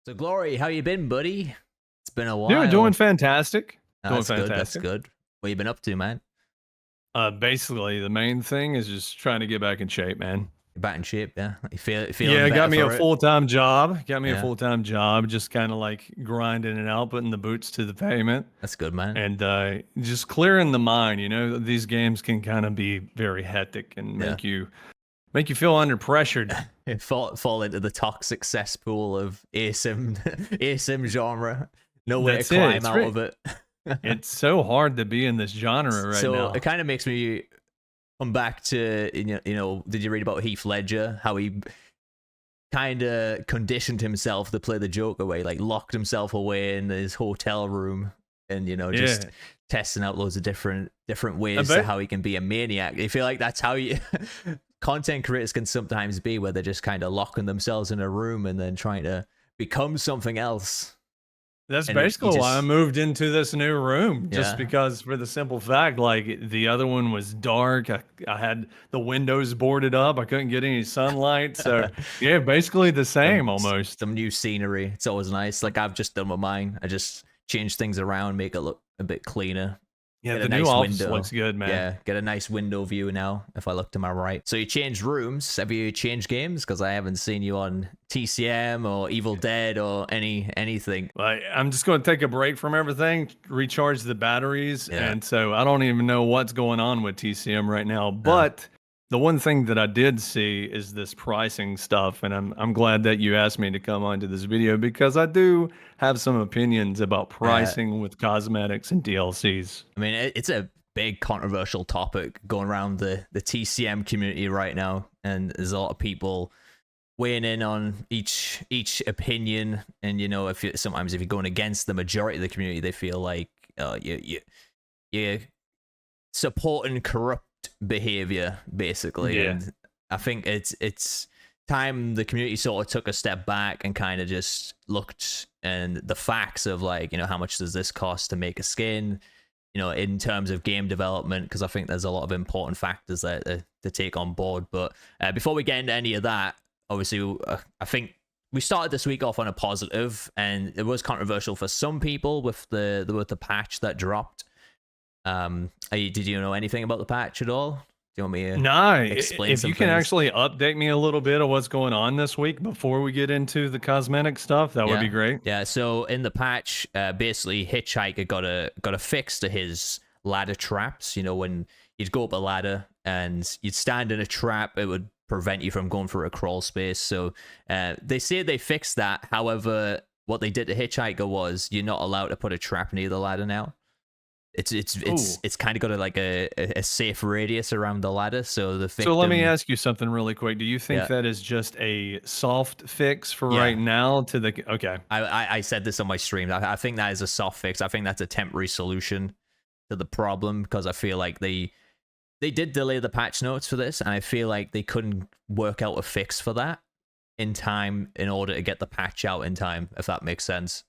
So, Glory, how you been, buddy? It's been a while. Doing fantastic. Oh, Doing that's good. That's fantastic. good. What you been up to, man? Basically, the main thing is just trying to get back in shape, man. You back in shape, yeah? You feeling Yeah, better got me a for it? full-time job. Yeah, Just kind of like grinding it out, putting the boots to the pavement, that's good, man. and just clearing the mind. You know, these games can kind of be very hectic and Yeah, make you feel under pressured. fall into the toxic cesspool of ASIM ASIM genre. No way to That's it. climb out of it. It's so hard to be in this genre right So now. it kind of makes me come back to Did you read about Heath Ledger? How he kind of conditioned himself to play the Joker way, like locked himself away in his hotel room and just Yeah. testing out loads of different ways to how he can be a maniac. I feel like that's how you content creators can sometimes be, where they're just kind of locking themselves in a room and then trying to become something else. That's And basically why I moved into this new room, just Yeah. because for the simple fact, like the other one was dark. I had the windows boarded up. I couldn't get any sunlight. So yeah, basically the same almost. Some new scenery. It's always nice. Like I've just done with mine. I just change things around, make it look a bit cleaner. Yeah, Get the a new nice office window. looks good, man. Yeah, get a nice window view now if I look to my right. So you changed rooms. Have you changed games? Because I haven't seen you on TCM or Evil Dead or anything. I'm just going to take a break from everything, recharge the batteries, Yeah. and so I don't even know what's going on with TCM right now. But the one thing that I did see is this pricing stuff, and I'm glad that you asked me to come onto this video because I do have some opinions about pricing with cosmetics and DLCs. I mean, it's a big controversial topic going around the TCM community right now, and there's a lot of people weighing in on each opinion. And sometimes if you're going against the majority of the community, they feel like you're supporting corrupt behavior, basically. Yeah. And I think it's time the community sort of took a step back and kind of just looked and the facts of like, how much does this cost to make a skin, in terms of game development, because I think there's a lot of important factors there to take on board. But before we get into any of that, obviously, I think we started this week off on a positive, and it was controversial for some people with the patch that dropped. Did you know anything about the patch at all? Do you want me to explain if some you can things? actually update me a little bit of what's going on this week before we get into the cosmetic stuff, that would be great. Yeah, so in the patch, basically Hitchhiker got a fix to his ladder traps. When you'd go up a ladder and you'd stand in a trap, it would prevent you from going through a crawl space. So they say they fixed that. However, what they did to Hitchhiker was you're not allowed to put a trap near the ladder now. It's kind of got a safe radius around the ladder, so the victim... So let me ask you something really quick. Do you think that is just a soft fix for right now to the... Okay. I said this on my stream. I think that is a soft fix. I think that's a temporary solution to the problem, because I feel like they did delay the patch notes for this, and I feel like they couldn't work out a fix for that in time in order to get the patch out in time, if that makes sense.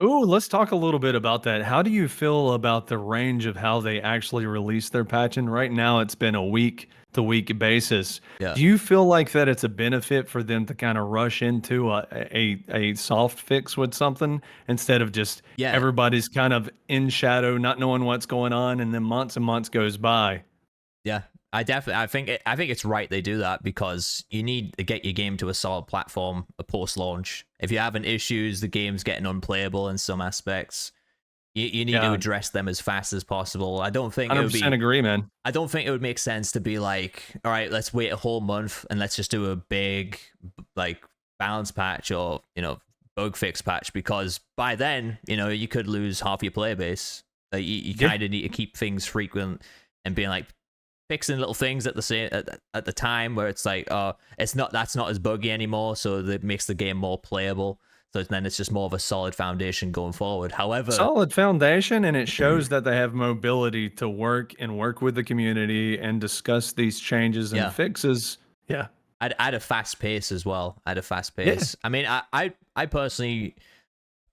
Ooh, let's talk a little bit about that. How do you feel about the range of how they actually release their patch? And right now it's been a week-to-week basis. Yeah. Do you feel like that it's a benefit for them to kind of rush into a soft fix with something instead of just everybody's kind of in shadow, not knowing what's going on, and then months and months goes by? Yeah, I think it's right they do that, because you need to get your game to a solid platform post-launch. If you're having issues, the game's getting unplayable in some aspects, you need to address them as fast as possible. I don't think 100% agree, man. I don't think it would make sense to be like, all right, let's wait a whole month and let's just do a big like balance patch or bug fix patch, because by then you could lose half your player base. Like, you kind of need to keep things frequent and being like fixing little things at the time where it's like, oh, that's not as buggy anymore, so that makes the game more playable. So then it's just more of a solid foundation going forward. However, solid foundation, and it shows that they have mobility to work with the community and discuss these changes and fixes. Yeah. At a fast pace as well. At a fast pace. I mean, I personally,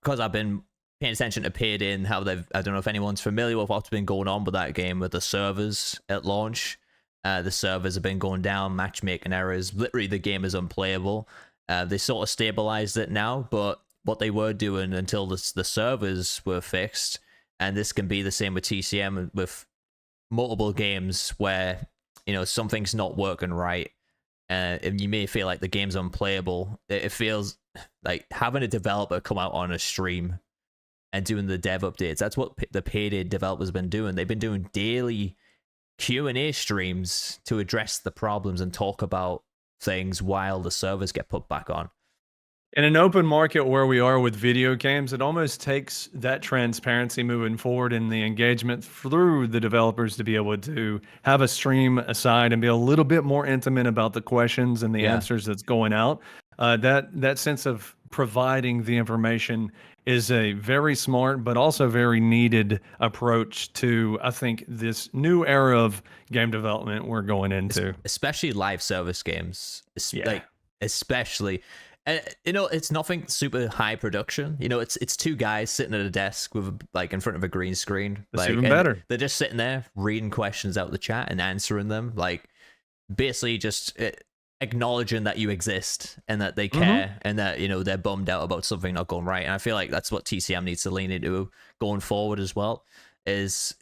because I've been paying attention to Paid In, how I don't know if anyone's familiar with what's been going on with that game with the servers at launch. The servers have been going down, matchmaking errors. Literally, the game is unplayable. They sort of stabilized it now, but what they were doing until the servers were fixed. And this can be the same with TCM with multiple games where, you know, something's not working right. And you may feel like the game's unplayable. It feels like having a developer come out on a stream and doing the dev updates. That's what the payday developers have been doing. They've been doing daily Q&A streams to address the problems and talk about things while the servers get put back on. In an open market where we are with video games, it almost takes that transparency moving forward and the engagement through the developers to be able to have a stream aside and be a little bit more intimate about the questions and the answers that's going out. That sense of providing the information is a very smart but also very needed approach to, I think, this new era of game development we're going into. Especially live service games. Like, especially... And, you know, it's nothing super high production. You know, it's two guys sitting at a desk with like in front of a green screen. That's like, even better. They're just sitting there reading questions out of the chat and answering them. Like, basically just acknowledging that you exist and that they care and that, you know, they're bummed out about something not going right. And I feel like that's what TCM needs to lean into going forward as well. Is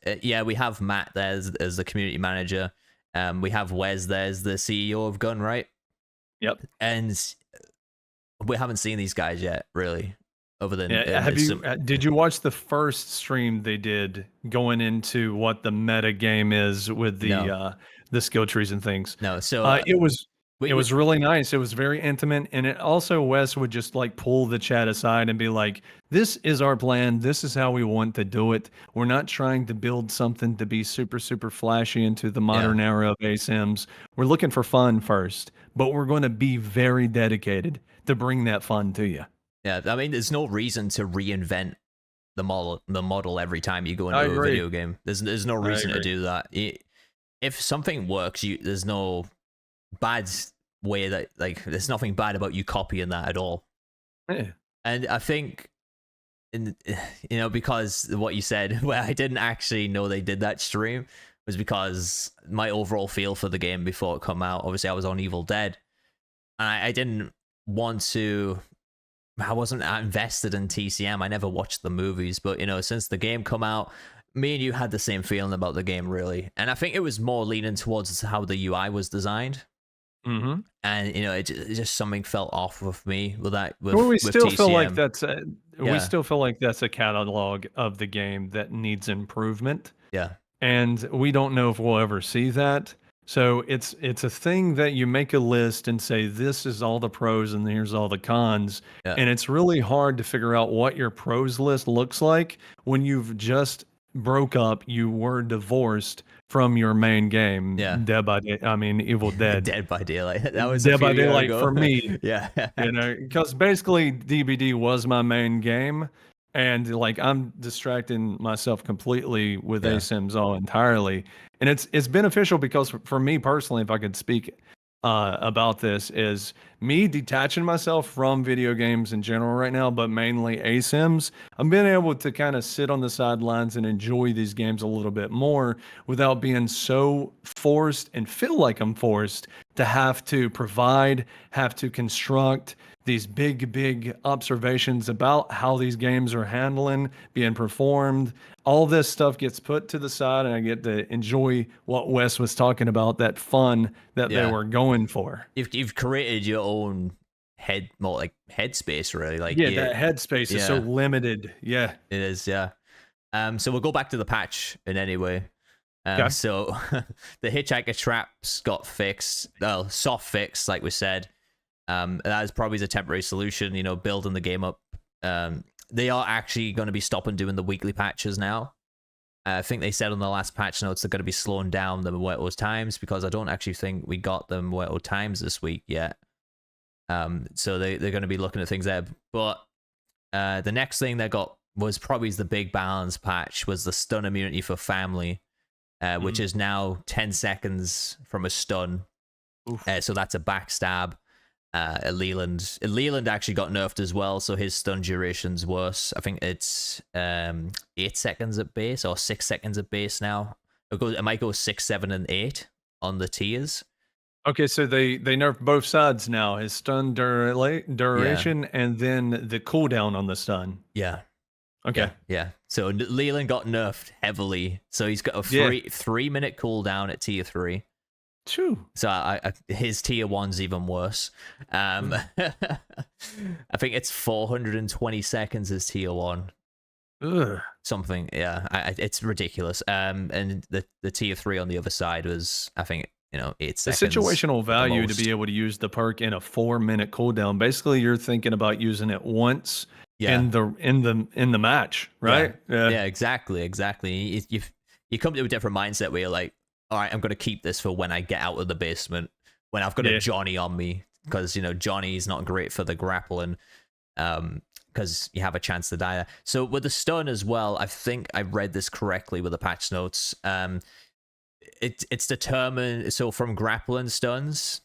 we have Matt there as the community manager. We have Wes there as the CEO of Gun, right? Yep. And we haven't seen these guys yet, really, other than... Did you watch the first stream they did going into what the meta game is with the skill trees and things? No, so... it was really nice. It was very intimate, and it also, Wes would just like pull the chat aside and be like, this is our plan. This is how we want to do it. We're not trying to build something to be super, super flashy into the modern era of ASIMs. We're looking for fun first, but we're going to be very dedicated to bring that fun to you. Yeah, I mean, there's no reason to reinvent the model every time you go into a video game. There's no reason to do that. If something works, there's no bad way that, like, there's nothing bad about you copying that at all. Yeah. And I think, because what you said, where I didn't actually know they did that stream, was because my overall feel for the game before it come out. Obviously, I was on Evil Dead, and I didn't want to... I wasn't invested in TCM. I never watched the movies, but, since the game come out, me and you had the same feeling about the game, really. And I think it was more leaning towards how the UI was designed. Mm-hmm. And, it just something felt off with me with that. We still TCM. feel like we still feel like that's a catalog of the game that needs improvement. Yeah. And we don't know if we'll ever see that. So it's a thing that you make a list and say, this is all the pros and here's all the cons. Yeah. And it's really hard to figure out what your pros list looks like when you've just broke up, you were divorced from your main game. Yeah. Evil Dead. Dead by Daylight. That was Dead by Daylight for me. Yeah. Because basically DBD was my main game. And like I'm distracting myself completely with ASIMs all entirely. And it's beneficial because for me personally, if I could speak about this, is me detaching myself from video games in general right now, but mainly ASIMs. I'm being able to kind of sit on the sidelines and enjoy these games a little bit more without being so forced and feel like I'm forced to have to provide, have to construct these big observations about how these games are being performed. All this stuff gets put to the side and I get to enjoy what Wes was talking about, that fun that they were going for. You've created your own headspace, really. Like, that headspace is so limited. Yeah. It is, yeah. So we'll go back to the patch in any way. So the hitchhiker traps got fixed. Well, soft fixed, like we said. That is probably a temporary solution, building the game up. They are actually going to be stopping doing the weekly patches now. I think they said on the last patch notes they're going to be slowing down the Muerto times, because I don't actually think we got the Muerto times this week yet. So they're going to be looking at things there. But the next thing they got was probably the big balance patch, was the stun immunity for family, which is now 10 seconds from a stun. So that's a backstab. Leland actually got nerfed as well, so his stun duration's worse. I think it's 8 seconds at base or 6 seconds at base now. It might go 6, 7, and 8 on the tiers. Okay, so they nerfed both sides now. His stun Yeah, duration and then the cooldown on the stun. yeah, Okay. yeah. So Leland got nerfed heavily. So he's got a Yeah. 3 minute cooldown at tier 3. True. So his tier 1's even worse. I think it's 420 seconds as tier 1. Ugh. Something, yeah. It's ridiculous. And the tier 3 on the other side was, I think, 8 The seconds situational at the value to be most. able to use the perk in a 4-minute cooldown. Basically, you're thinking about using it once Yeah, in the match, yeah, right? Yeah. yeah. Exactly. You come to a different mindset where you're like, all right, I'm gonna keep this for when I get out of the basement, when I've got a Yeah. Johnny on me, because Johnny's not great for the grappling, because you have a chance to die there. So with the stun as well, I think I read this correctly with the patch notes. It's determined, so from grappling stuns,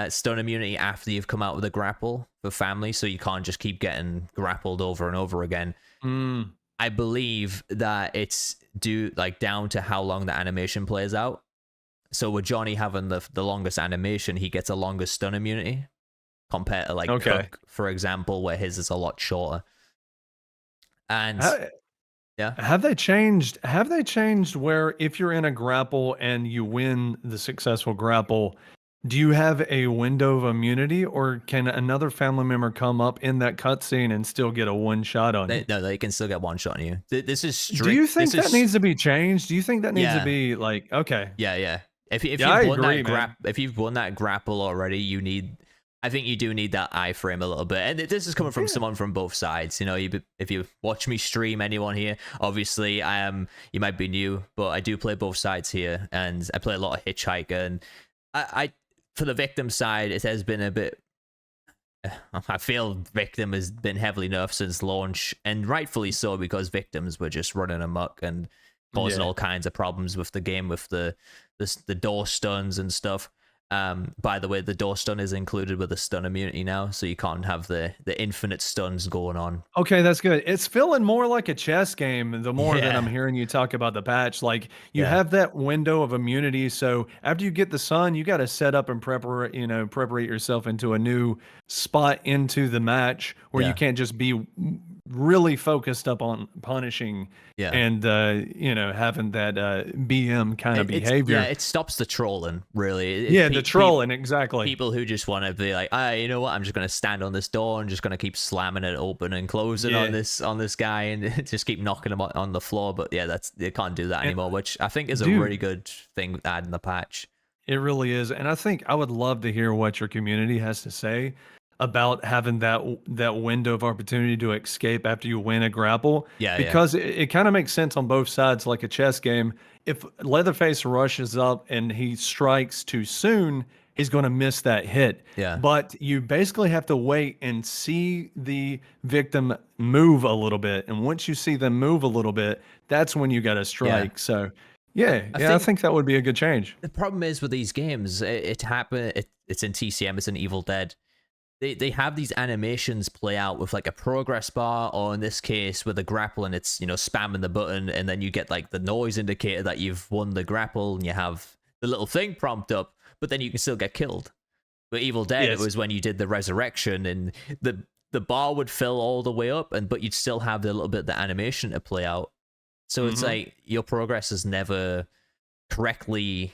stun immunity after you've come out with a grapple for family, so you can't just keep getting grappled over and over again. Mm. I believe that it's down to how long the animation plays out. So with Johnny having the longest animation, he gets a longer stun immunity compared to like Okay. Cook, for example, where his is a lot shorter. And Ha- yeah, Have they changed? Have they changed where if you're in a grapple and you win the successful grapple, do you have a window of immunity, or can another family member come up in that cutscene and still get a one shot on you? no, they can still get one shot on you. This is Do you strict. think that needs to be changed? Do you think that needs to Yeah, be like okay? yeah. If Yeah, I you've won agree, that man. if you've won that grapple already, I think you do need that iframe a little bit. And this is coming from Yeah. someone from both sides. If you watch me stream, anyone here, obviously you might be new, but I do play both sides here, and I play a lot of Hitchhiker. And I for the victim side, it has been a bit. I feel Victim has been heavily nerfed since launch, and rightfully so, because victims were just running amok and causing Yeah. all kinds of problems with the game, with the door stuns and stuff. By the way, the door stun is included with the stun immunity now, so you can't have the infinite stuns going on. Okay, that's good. It's feeling more like a chess game the more that I'm Yeah, hearing you talk about the patch. Like you yeah, have that window of immunity. So after you get the sun, you got to set up and preparate yourself into a new spot into the match where you yeah, can't just be really focused up on punishing yeah. and having that BM kind of Yeah, behavior. it stops the trolling, really. Yeah, the trolling, exactly. People who just want to be like, you know what, I'm just going to stand on this door and just going to keep slamming it open and closing Yeah. on this guy and just keep knocking him on the floor. But yeah, they can't do that And anymore, which I think is a dude, really good thing to add in the patch. it really is, and I think I would love to hear what your community has to say about having that window of opportunity to escape after you win a grapple, Yeah, yeah, because it kind of makes sense on both sides, like a chess game. If Leatherface rushes up and he strikes too soon, he's going to miss that hit. yeah, But you basically have to wait and see the victim move a little bit, and once you see them move a little bit, that's when you got to yeah. strike. So, yeah, I yeah, I think think that would be a good change. the problem is with these games, it happened. It's in TCM, it's in Evil Dead. They have these animations play out with like a progress bar, or in this case with a grapple, and it's spamming the button, and then you get like the noise indicator that you've won the grapple, and you have the little thing prompt up, but then you can still get killed. But Evil Dead, it Yes. was when you did the resurrection, and the bar would fill all the way up, but you'd still have the little bit of the animation to play out. So it's Mhm. like your progress is never correctly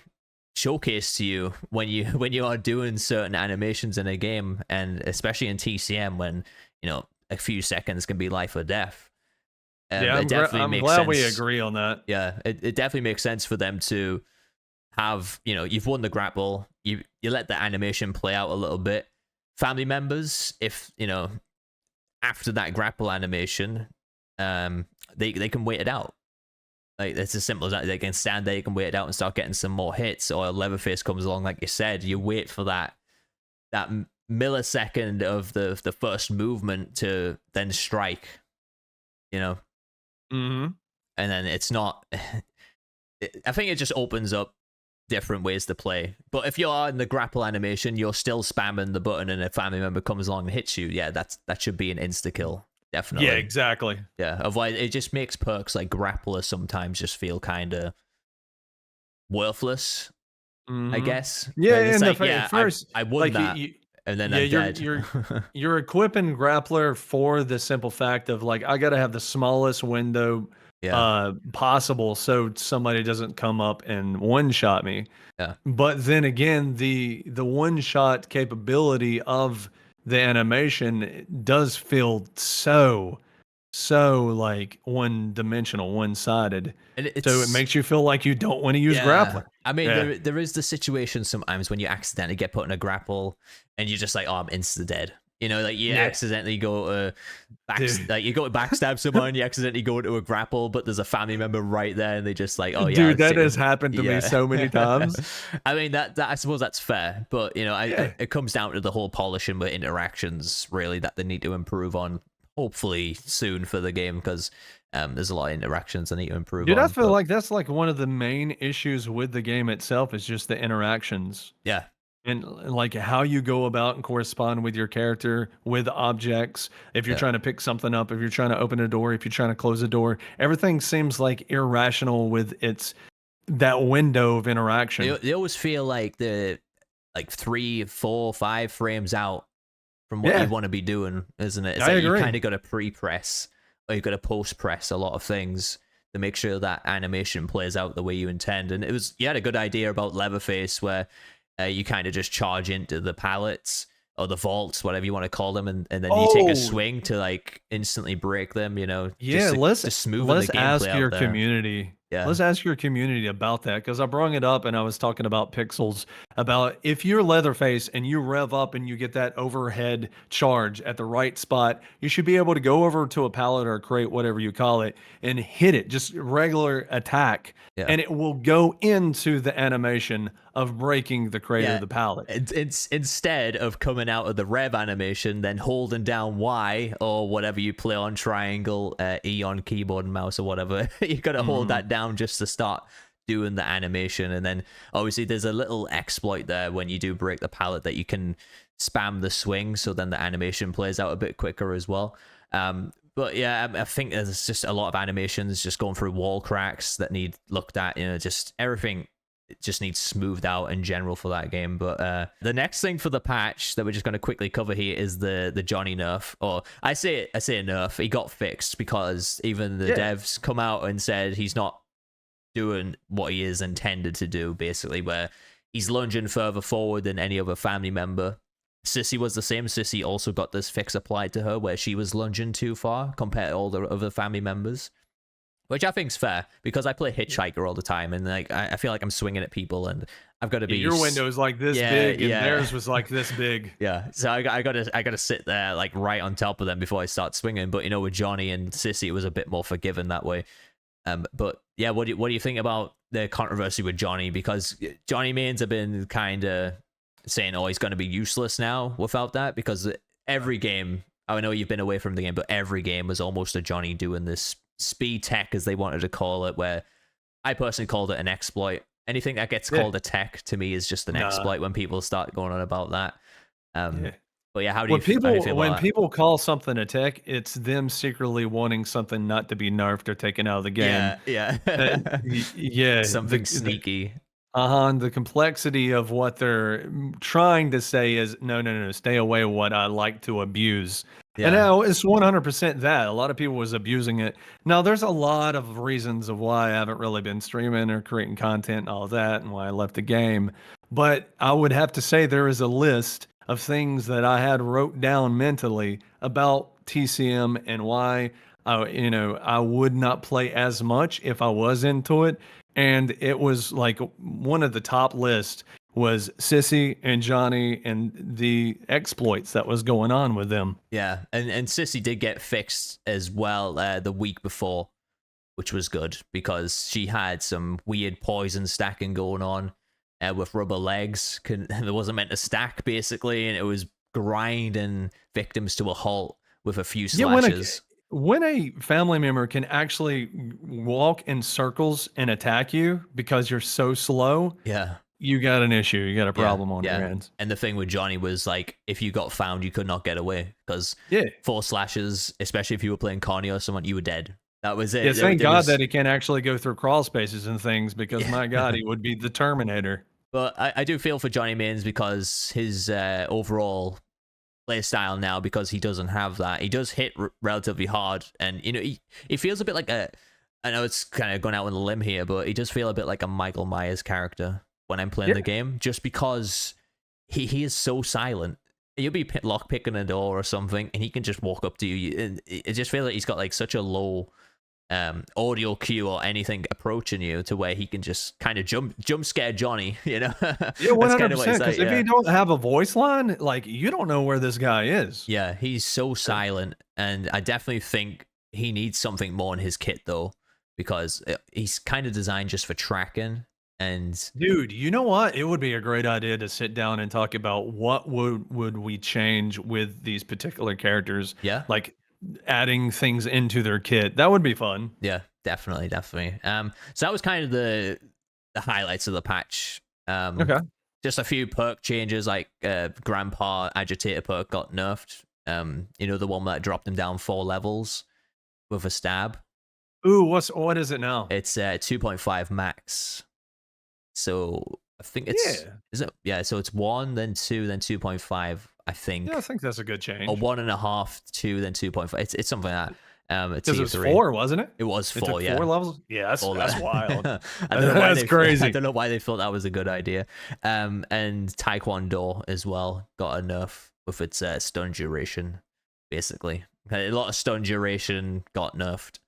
showcased to you when you are doing certain animations in a game, and especially in TCM when a few seconds can be life or death. Yeah, It definitely I'm makes glad we sense. agree on that. Yeah, it definitely makes sense for them to have you've won the grapple, you let the animation play out a little bit. Family members, if after that grapple animation, they can wait it out. Like, it's as simple as that. They can stand there, you can wait it out and start getting some more hits, or Leatherface comes along, like you said, you wait for that millisecond of the first movement to then strike, you know, Mhm. and then it's not. I think it just opens up different ways to play. But if you are in the grapple animation, you're still spamming the button, and a family member comes along and hits you. Yeah, that should be an insta kill, Yeah, definitely. exactly. Yeah, otherwise it just makes perks like grappler sometimes just feel kind of worthless. I Mhm. guess. But Yeah, it's in the like, fir at yeah, first, I won like, that, and then yeah, I'm dead. you're equipping Grappler for the simple fact of, like, I gotta have the smallest window, Yeah, possible so somebody doesn't come up and one-shot me. yeah. But then again, the one-shot capability of the animation does feel so, like, one-dimensional, one-sided. And So it it's makes you feel like you don't wanna use yeah. Grappler. I mean, Yeah. there is the situation sometimes when you accidentally get put in a grapple and you're just like, oh, I'm insta dead. You know, like you Yeah. accidentally go to Dude. like you go to backstab someone, you accidentally go into a grapple, but there's a family member right there, and they just like, oh yeah, Dude, let's that take has this. happened to me Yeah. so many times. I mean that I suppose that's fair, but you know, Yeah. it comes down to the whole polishing with interactions really that they need to improve on. Hopefully soon for the game because there's a lot of interactions they need to improve Dude, I on. feel But like that's like one of the main issues with the game itself is just the interactions yeah, and like how you go about and correspond with your character, with objects. If you're yeah. trying to pick something up, if you're trying to open a door, if you're trying to close a door, everything seems like irrational with its that window of interaction. They always feel like they're like 3, 4, 5 frames out from what you Yeah, want to be doing, isn't it? It's I like you agree. kind of got to pre-press or you got to post-press a lot of things to make sure that animation plays out the way you intend. And it was you had a good idea about Leatherface where you kind of just charge into the pallets or the vaults, whatever you want to call them, and then you take a Oh, swing to like instantly break them. You know, yeah, just smoothing the let's gameplay ask out your there. community. Yeah, Let's ask your community about that because I brought it up and I was talking about pixels about if you're Leatherface and you rev up and you get that overhead charge at the right spot, you should be able to go over to a pallet or a crate, whatever you call it, and hit it, just regular attack, yeah. and it will go into the animation of breaking the crate or Yeah, the pallet. it's instead of coming out of the rev animation, then holding down Y or whatever you play on triangle, E on keyboard and mouse or whatever, you gotta hold Mhm. that down just to start doing the animation. And then obviously there's a little exploit there when you do break the pallet that you can spam the swing, so then the animation plays out a bit quicker as well. But yeah, I think there's just a lot of animations just going through wall cracks that need looked at. You know, just everything it just needs smoothed out in general for that game. But the next thing for the patch that we're just going to quickly cover here is the Johnny nerf. Or I say nerf. He got fixed because even the Yeah. devs come out and said he's not doing what he is intended to do. Basically, where he's lunging further forward than any other family member. Sissy was the same. Sissy also got this fix applied to her where she was lunging too far compared to all the other family members. Which I think's fair because I play Hitchhiker all the time, and like I feel like I'm swinging at people, and I've got to Yeah, be your window is like this yeah, big and yeah, theirs was like this big. yeah. So I gotta sit there like right on top of them before I start swinging. But you know, with Johnny and Sissy, it was a bit more forgiving that way. But yeah, what do you think about the controversy with Johnny? Because Johnny mains have been kind of saying, oh, he's going to be useless now without that because every game. I know you've been away from the game, but every game was almost a Johnny doing this speed tech, as they wanted to call it, where I personally called it an exploit. Anything that gets Yeah. called a tech to me is just an Nah. exploit when people start going on about that. Yeah. But yeah, When how do you people feel when about that? people call something a tech, it's them secretly wanting something not to be nerfed or taken out of the game. Yeah, yeah. Yeah, Something sneaky. the complexity of what they're trying to say is no, no, no, stay away what I like to abuse. And Yeah, now it's 100% that. A lot of people was abusing it. Now there's a lot of reasons of why I haven't really been streaming or creating content and all that and why I left the game. But I would have to say there is a list of things that I had wrote down mentally about TCM and why I would not play as much if I was into it. And it was like one of the top lists was Sissy and Johnny and the exploits that was going on with them. yeah. And Sissy did get fixed as well the week before, which was good because she had some weird poison stacking going on with rubber legs. It wasn't meant to stack basically, and it was grinding victims to a halt with a few Yeah, slashes. when a family member can actually walk in circles and attack you because you're so slow, Yeah. you got an issue. You got a Yeah, problem on your yeah. hands. And the thing with Johnny was like, if you got found, you could not get away because Yeah. 4 slashes, especially if you were playing Connie or someone, you were dead. That was Yeah, it. thank There God was that he can't actually go through crawl spaces and things because yeah. my God, he would be the Terminator. But I do feel for Johnny Mains because his overall play style now, because he doesn't have that. He does hit relatively hard, and you know he feels a bit like a. I know it's kind of going out on a limb here, but he does feel a bit like a Michael Myers character when I'm playing Yeah. the game, just because he is so silent. You'll be lock picking a door or something, and he can just walk up to you. And it just feels like he's got like such a low audio cue or anything approaching you to where he can just kind of jump scare Johnny, you know. Yeah, That's 100%. kind of what it's Because like, if yeah. you don't have a voice line, like you don't know where this guy is. Yeah, he's so silent, and I definitely think he needs something more in his kit though, because he's kind of designed just for tracking. And Dude, you know what? It would be a great idea to sit down and talk about what would we change with these particular characters, yeah, like adding things into their kit. That would be fun. yeah, definitely. So that was kind of the highlights of the patch. Okay. Just a few perk changes, like Grandpa Agitator perk got nerfed. You know, the one that dropped him down 4 levels with a stab. Ooh, what is it now? It's 2.5 max. So I think it's so it's 1, then 2, then 2.5. I think. Yeah, I think that's a good change. Or 1.5, 2, then 2.5. It's something like that. Because it was 4, wasn't it? It was 4, took yeah. 4 levels? Yeah, that's wild. I don't know why That's crazy. I don't know why they thought that was a good idea. And Taekwondo as well got a nerf with its stun duration, basically. A lot of stun duration got nerfed.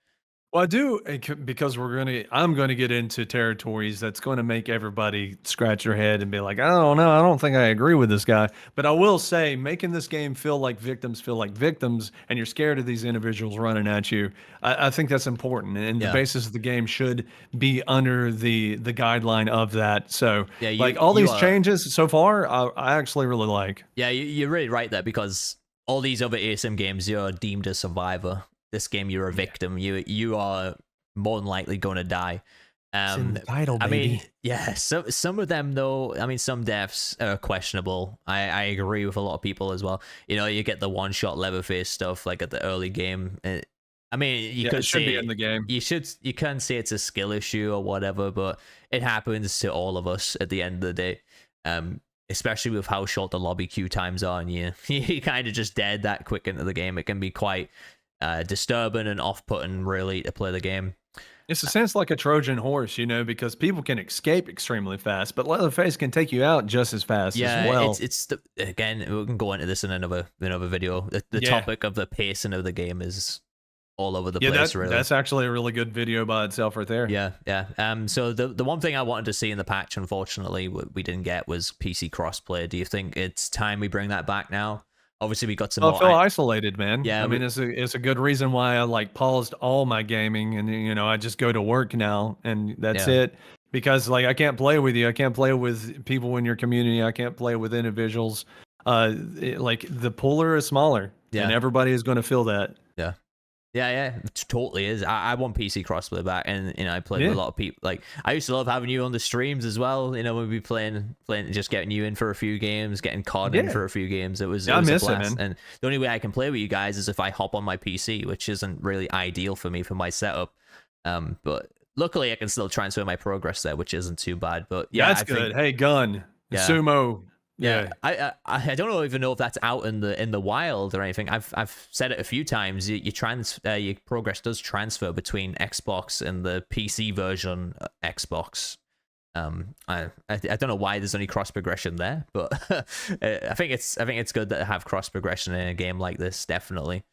Well, I do, because I'm gonna get into territories that's going to make everybody scratch their head and be like, I don't know, I don't think I agree with this guy. But I will say, making this game feel like victims, and you're scared of these individuals running at you. I think that's important, and the basis of the game should be under the guideline of that. So, like all these changes so far, I actually really like. Yeah, you're really right there, because all these other ASM games, you're deemed a survivor. This game, you're a victim. You are more than likely going to die. It's in the title, baby. I mean, yeah. So some of them, though, I mean, some deaths are questionable. I agree with a lot of people as well. You know, you get the one-shot Leatherface stuff like at the early game. I mean, you could say be in the game. You can say it's a skill issue or whatever, but it happens to all of us at the end of the day. Especially with how short the lobby queue times are, and you kind of just dead that quick into the game. It can be quite disturbing and off-putting, really, to play the game. It's a sense like a Trojan horse, you know, because people can escape extremely fast, but Leatherface can take you out just as fast as well. It's again, we can go into this in another video. The topic of the pacing of the game is all over the place. Really, that's actually a really good video by itself, right there. Yeah. So the one thing I wanted to see in the patch, unfortunately, we didn't get, was PC crossplay. Do you think it's time we bring that back now? Obviously, we got some. I feel isolated, man. Yeah, I mean, it's a good reason why I like paused all my gaming, and you know, I just go to work now, and that's it. Because like I can't play with you, I can't play with people in your community, I can't play with individuals. Like the pooler is smaller, and everybody is going to feel that. Yeah, it totally is. I want PC crossplay back, and you know, I played with a lot of people. Like, I used to love having you on the streams as well. You know, when we be playing, just getting you in for a few games, getting COD in for a few games. It was, I was miss a blast. it, man. And the only way I can play with you guys is if I hop on my PC, which isn't really ideal for me for my setup. But luckily, I can still transfer my progress there, which isn't too bad. But yeah, that's good. Hey, gun, sumo. Yeah, I don't even know if that's out in the wild or anything. I've said it a few times. Your progress does transfer between Xbox and the PC version Xbox. I don't know why there's only cross progression there, but I think it's good that I have cross progression in a game like this, definitely.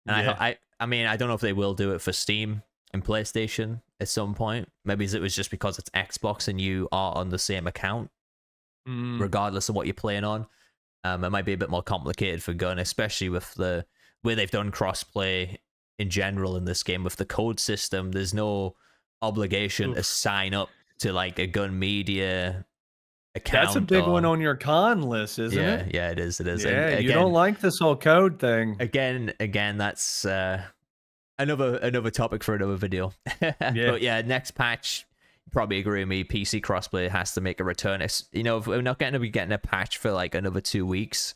And I mean, I don't know if they will do it for Steam and PlayStation at some point. Maybe it was just because it's Xbox and you are on the same account. Regardless of what you're playing on, it might be a bit more complicated for gun, especially with the way they've done crossplay in general in this game with the code system. There's no obligation to sign up to like a gun media account. That's a big one on your con list, isn't it? Yeah, it is. Yeah, and again, you don't like this whole code thing. Again, that's another topic for another video. But yeah, next patch. Probably agree with me. PC crossplay has to make a return. It's, you know, if we're not going to be getting a patch for like another 2 weeks,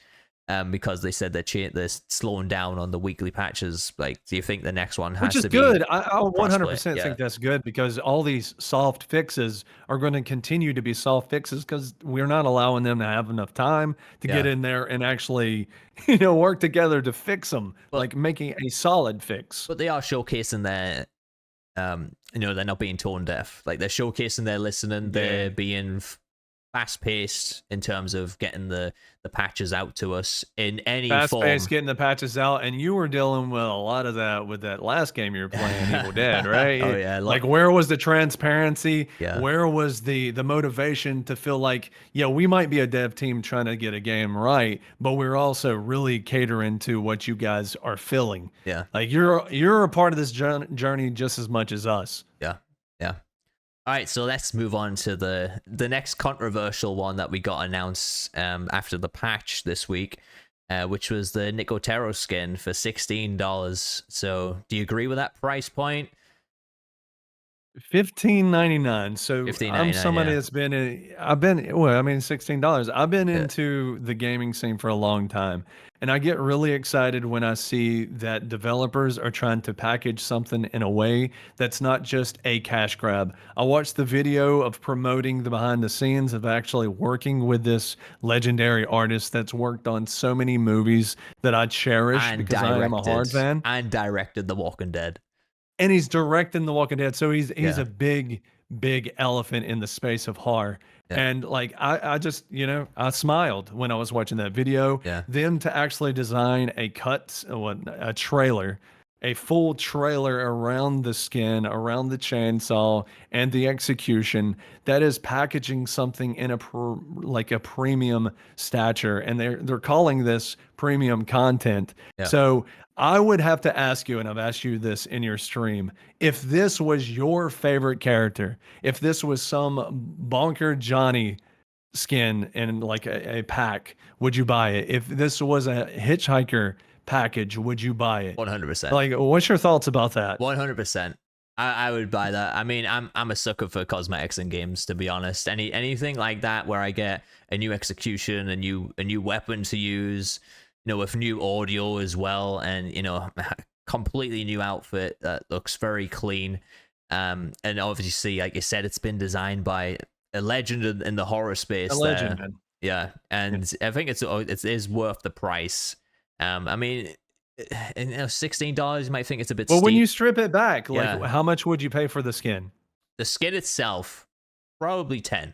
because they said they're slowing down on the weekly patches. Like, do you think the next one Which has is to be good. I crossplay? 100% Yeah, think that's good because all these soft fixes are going to continue to be soft fixes because we're not allowing them to have enough time to get yeah. in there and actually, work together to fix them, But like making a solid fix. they are showcasing their they're not being tone deaf. Like, they're showcasing their listening. Yeah. They're being fast paced in terms of getting the patches out to us in any Fast paced form. getting the patches out, and you were dealing with a lot of that with that last game you were playing, Evil Dead, right? Oh yeah, Like, where was the transparency? yeah, Where was the motivation to feel like, yeah, we might be a dev team trying to get a game right, but we're also really catering to what you guys are feeling. yeah, Like, you're a part of this journey just as much as us. yeah, yeah. All right, so let's move on to the next controversial one that we got announced after the patch this week, which was the Nicotero skin for $16. So, do you agree with that price point? 15.99. So I'm 15.99, somebody yeah. that's I've been, well, I mean, $16. I've been Yeah. into the gaming scene for a long time. And I get really excited when I see that developers are trying to package something in a way that's not just a cash grab. I watched the video of promoting the behind the scenes of actually working with this legendary artist that's worked on so many movies that I cherish And because I am a hard fan. directed The Walking Dead. And he's directing The Walking Dead, so he's Yeah, a big elephant in the space of horror. yeah, And like I just I smiled when I was watching that video. yeah, Them to actually design a trailer, a full trailer around the skin, around the chainsaw, and the execution that is packaging something in like a premium stature, and they're calling this premium content. yeah. So I would have to ask you, and I've asked you this in your stream, if this was your favorite character, if this was some bonker Johnny skin in like a pack, would you buy it? If this was a hitchhiker package, would you buy it? 100%. Like, what's your thoughts about that? 100%. I would buy that. I mean, I'm a sucker for cosmetics in games, to be honest. Anything like that where I get a new execution, a new weapon to use, with new audio as well, and completely new outfit that looks very clean. And obviously, like you said, it's been designed by a legend in the horror space. A legend, man. Yeah, and I think it is worth the price. I mean, $16, you might think it's a bit Well, steep. when you strip it back, like, Yeah. how much would you pay for the skin? The skin itself, probably 10.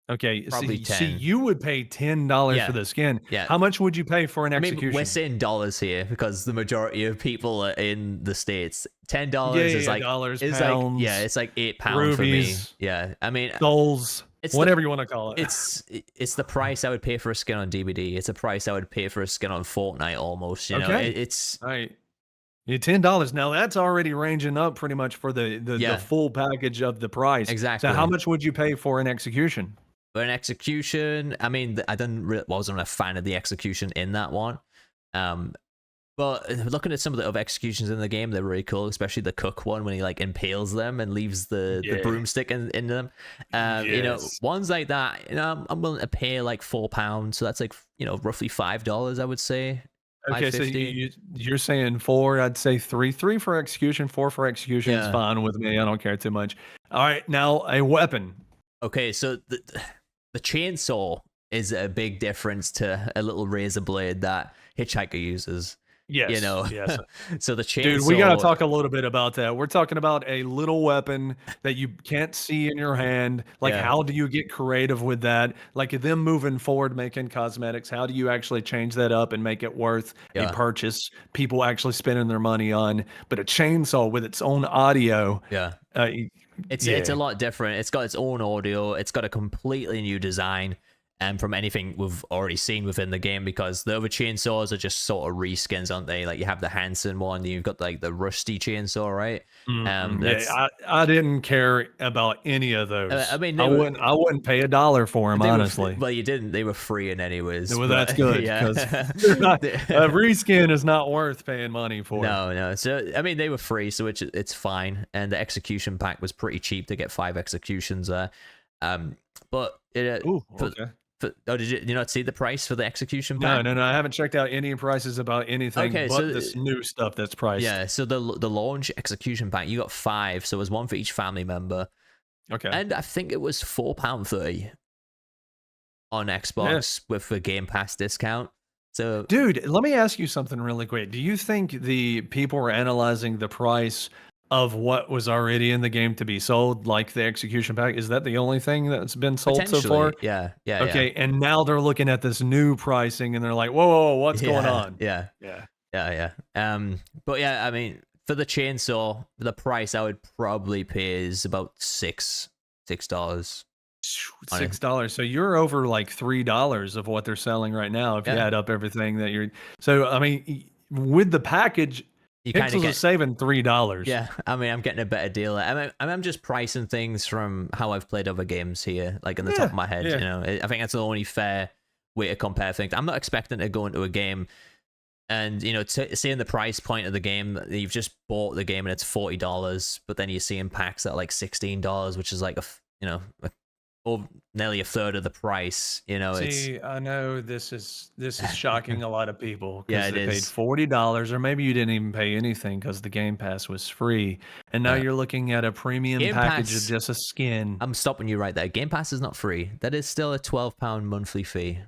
Okay, Probably see, 10. you would pay $10 Yeah. for the skin. Yeah. How much would you pay for an I mean, execution? we're saying dollars here because the majority of people are in the States. $10 Yeah, is yeah, like dollars, it's pounds, like it's like £8 for me. rubies, Yeah, I mean, souls, it's whatever you want to call it. it's the price I would pay for a skin on DVD. It's a price I would pay for a skin on Fortnite almost. You know, Okay. it's All right. Yeah, $10. Now that's already ranging up pretty much for the Yeah. full package of the price. Exactly. So how much would you pay for an execution? for an execution. I mean, I wasn't a fan of the execution in that one. But looking at some of the other executions in the game, they're really cool, especially the cook one when he like impales them and leaves the broomstick in them. Ones like that, I'm willing to pay like £4, so that's like roughly $5, I would say. Okay, so you're saying 4, I'd say 3 for execution, 4 for execution is fine with me. I don't care too much. All right, now a weapon. Okay, so the chainsaw is a big difference to a little razor blade that Hitchhiker uses. Yes. Yes. So the chainsaw. Dude, we got to talk a little bit about that. We're talking about a little weapon that you can't see in your hand. Like, how do you get creative with that? Like, them moving forward, making cosmetics, how do you actually change that up and make it worth a purchase? People actually spending their money on, but a chainsaw with its own audio. Yeah. It's a lot different. It's got its own audio. It's got a completely new design. And from anything we've already seen within the game, because the other chainsaws are just sort of reskins, aren't they? Like, you have the Hanson one, you've got like the Rusty chainsaw, right? I didn't care about any of those. I mean, I wouldn't pay $1 for them, honestly. Well, you didn't. They were free in anyways. Well, that's good. Yeah. A reskin is not worth paying money for. No. So I mean, they were free, so it's fine. And the execution pack was pretty cheap to get 5 executions there. But okay. Oh, did you not see the price for the execution No, pack? no, no. I haven't checked out any prices about anything Okay, but so this new stuff that's priced. yeah, so the launch execution pack, you got 5, so it was one for each family member, Okay. and I think it was £4.30 on Yeah. Xbox with the Game Pass discount. So Dude, let me ask you something really quick. Do you think the people were analyzing the price of what was already in the game to be sold, like the execution pack? Is that the only thing that's been sold so far? potentially, yeah, yeah, yeah, Okay, and now they're looking at this new pricing and they're like, whoa, whoa, whoa, what's going yeah, on? yeah, Yeah. yeah, yeah. But yeah, I mean, for the chainsaw, the price I would probably pay is about $6 on it. $6. So you're over like $3 of what they're selling right now if you Yeah, add up everything that you're. So I mean, with the package, you kind of Pixels is get. saving $3. Yeah, I mean, I'm getting a better deal. I'm just pricing things from how I've played other games here, like in the top Yeah, of my head. yeah. You know, I think that's the only fair way to compare things. I'm not expecting to go into a game and seeing the price point of the game. You've just bought the game and it's $40, but then you're seeing packs at like $16, which is like or nearly a third of the price. It's See, I know this is shocking a lot of people yeah, because it they paid is. $40, or maybe you didn't even pay anything because the Game Pass was free, and now Uh, you're looking at a premium Game package of Pass. just a skin. I'm stopping you right there. Game Pass is not free. That is still a £12 monthly fee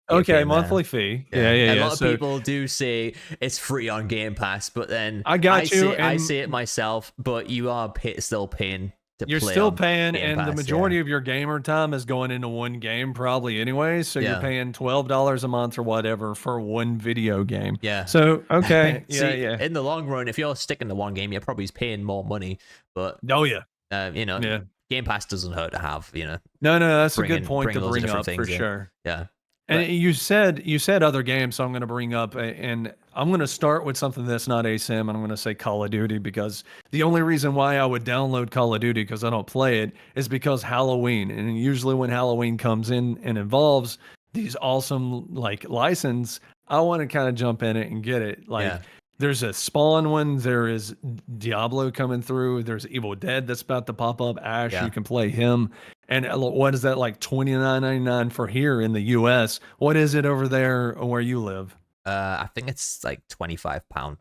you're Okay, paying there. monthly fee. Yeah, Yeah, yeah, a yeah. lot of So people do say it's free on Game Pass, but then I I got you, say I and say it myself. But you are still paying to you're play still on paying, Game and the Pass. Yeah, majority of your gamer time is going into one game, probably anyway. So you're yeah, paying $12 a month or whatever for one video game. yeah. So okay, yeah, See, yeah. in the long run, if you're sticking to one game, you're probably paying more money. But Oh yeah, uh, you know, yeah. Game Pass doesn't hurt to have. No, no, that's a Bring good in point bring to loads of bring different up for things in. sure. Yeah, And but you said other games, so I'm going to bring up, and I'm going to start with something that's not ASIM, and I'm going to say Call of Duty, because the only reason why I would download Call of Duty, because I don't play it, is because Halloween, and usually when Halloween comes in and involves these awesome like license, I want to kind of jump in it and get it. Like yeah, there's a Spawn one, there is Diablo coming through, there's Evil Dead that's about to pop up, Ash, you yeah. can play him. And what is that, like $29.99 for here in the US? What is it over there where you live? I think it's like £25.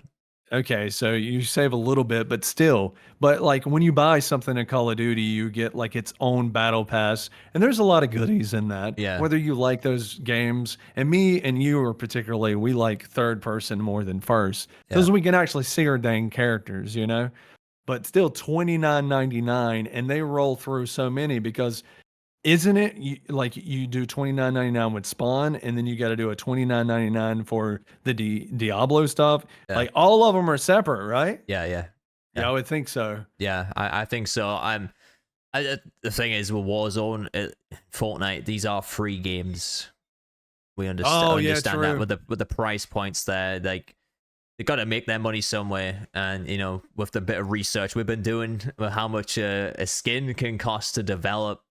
Okay, so you save a little bit, but still. But like when you buy something in Call of Duty, you get like its own battle pass, and there's a lot of goodies in that. Yeah, Whether you like those games, and me and you are particularly, we like third person more than first, yeah, because we can actually see our dang characters, But still, 29.99, and they roll through so many because isn't it like you do 29.99 with Spawn, and then you got to do a 29.99 for the Diablo stuff? yeah, Like all of them are separate, right? yeah, yeah, Yeah, yeah. I would think so. Yeah, I think so. The thing is with Warzone, Fortnite, these are free games. We Oh yeah, understand that true. with the price points there, like they got to make their money somewhere. And with the bit of research we've been doing, with how much a skin can cost to develop,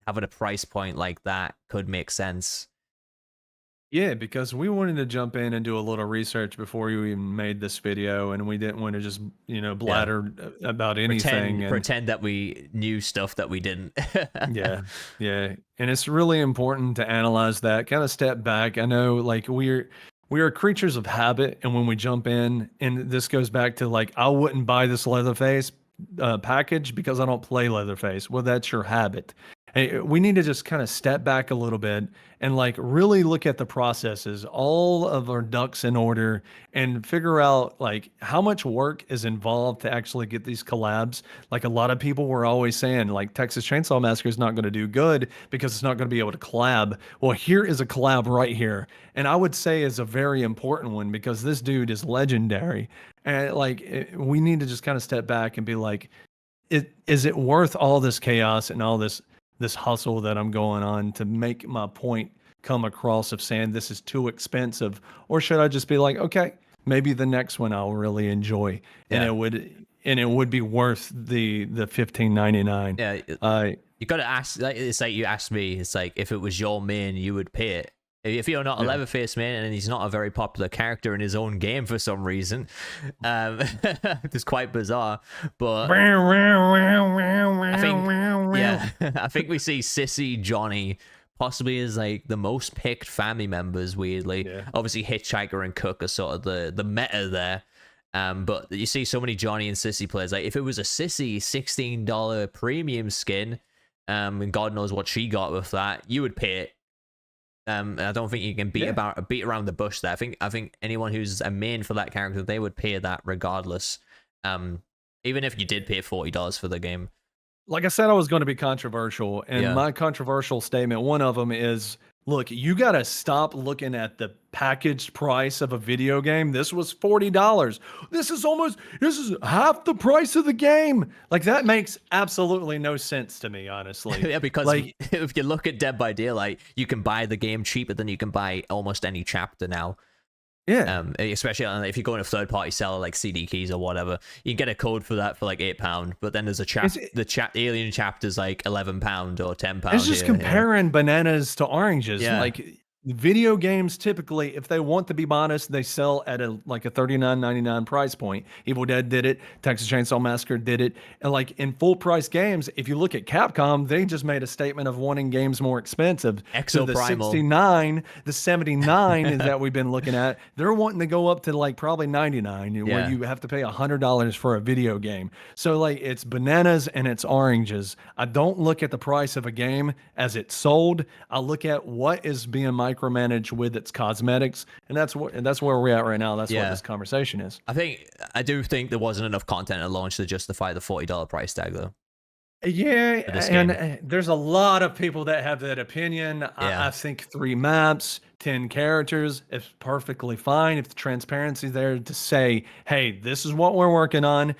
having a price point like that could make sense. Yeah, because we wanted to jump in and do a little research before you even made this video, and we didn't want to just Yeah, bladder about anything. And pretend that we knew stuff that we didn't. yeah, yeah. And it's really important to analyze that, kind of step back. I know like we are creatures of habit, and when we jump in, and this goes back to like I wouldn't buy this Leatherface package because I don't play Leatherface. Well, that's your habit. Hey, we need to just kind of step back a little bit and like really look at the processes, all of our ducks in order, and figure out like how much work is involved to actually get these collabs. Like a lot of people were always saying, like Texas Chainsaw Massacre is not going to do good because it's not going to be able to collab. Well, here is a collab right here, and I would say is a very important one because this dude is legendary. And like we need to just kind of step back and be like, is it worth all this chaos and all this hustle that I'm going on to make my point come across of saying this is too expensive, or should I just be like, okay, maybe the next one I'll really enjoy, and Yeah, it would be worth the 15.99. yeah. You got to ask. Like, it's like you asked me. It's like if it was your main, you would pay it. If you're not a Yeah. Leatherface main and he's not a very popular character in his own game for some reason, it's quite bizarre. But I think, yeah, I think we see Sissy, Johnny, possibly as like the most picked family members. Weirdly, Yeah. obviously Hitchhiker and Cook are sort of the meta there. But you see so many Johnny and Sissy players. Like if it was a Sissy $16 premium skin, and God knows what she got with that, you would pay it. I don't think you can beat around the bush there. I think anyone who's a main for that character, they would pay that regardless. Even if you did pay $40 for the game. Like I said, I was going to be controversial, and my controversial statement, one of them is, look, you got to stop looking at the packaged price of a video game. This was $40. This is half the price of the game. Like, that makes absolutely no sense to me, honestly. Yeah, because like, if you look at Dead by Daylight, you can buy the game cheaper than you can buy almost any chapter now. Yeah. Especially if you go in a third party seller like CD Keys or whatever, you can get a code for that for like £8. But then there's the Alien chapter's like £11 or £10. It's just comparing bananas to oranges. Yeah. Like, video games typically, if they want to be modest, they sell at a $39.99 price point. Evil Dead did it. Texas Chainsaw Massacre did it. And like in full price games, if you look at Capcom, they just made a statement of wanting games more expensive. So the 69, the 79 that we've been looking at, they're wanting to go up to like probably 99, where you have to pay $100 for a video game. So like it's bananas and it's oranges. I don't look at the price of a game as it's sold. I look at what is being micromanaged with its cosmetics, and that's where we're at right now. That's what this conversation is. I do think there wasn't enough content at launch to justify the $40 price tag though. Yeah, and there's a lot of people that have that opinion. I think 3 maps, 10 characters is perfectly fine if the transparency there to say, hey, this is what we're working on.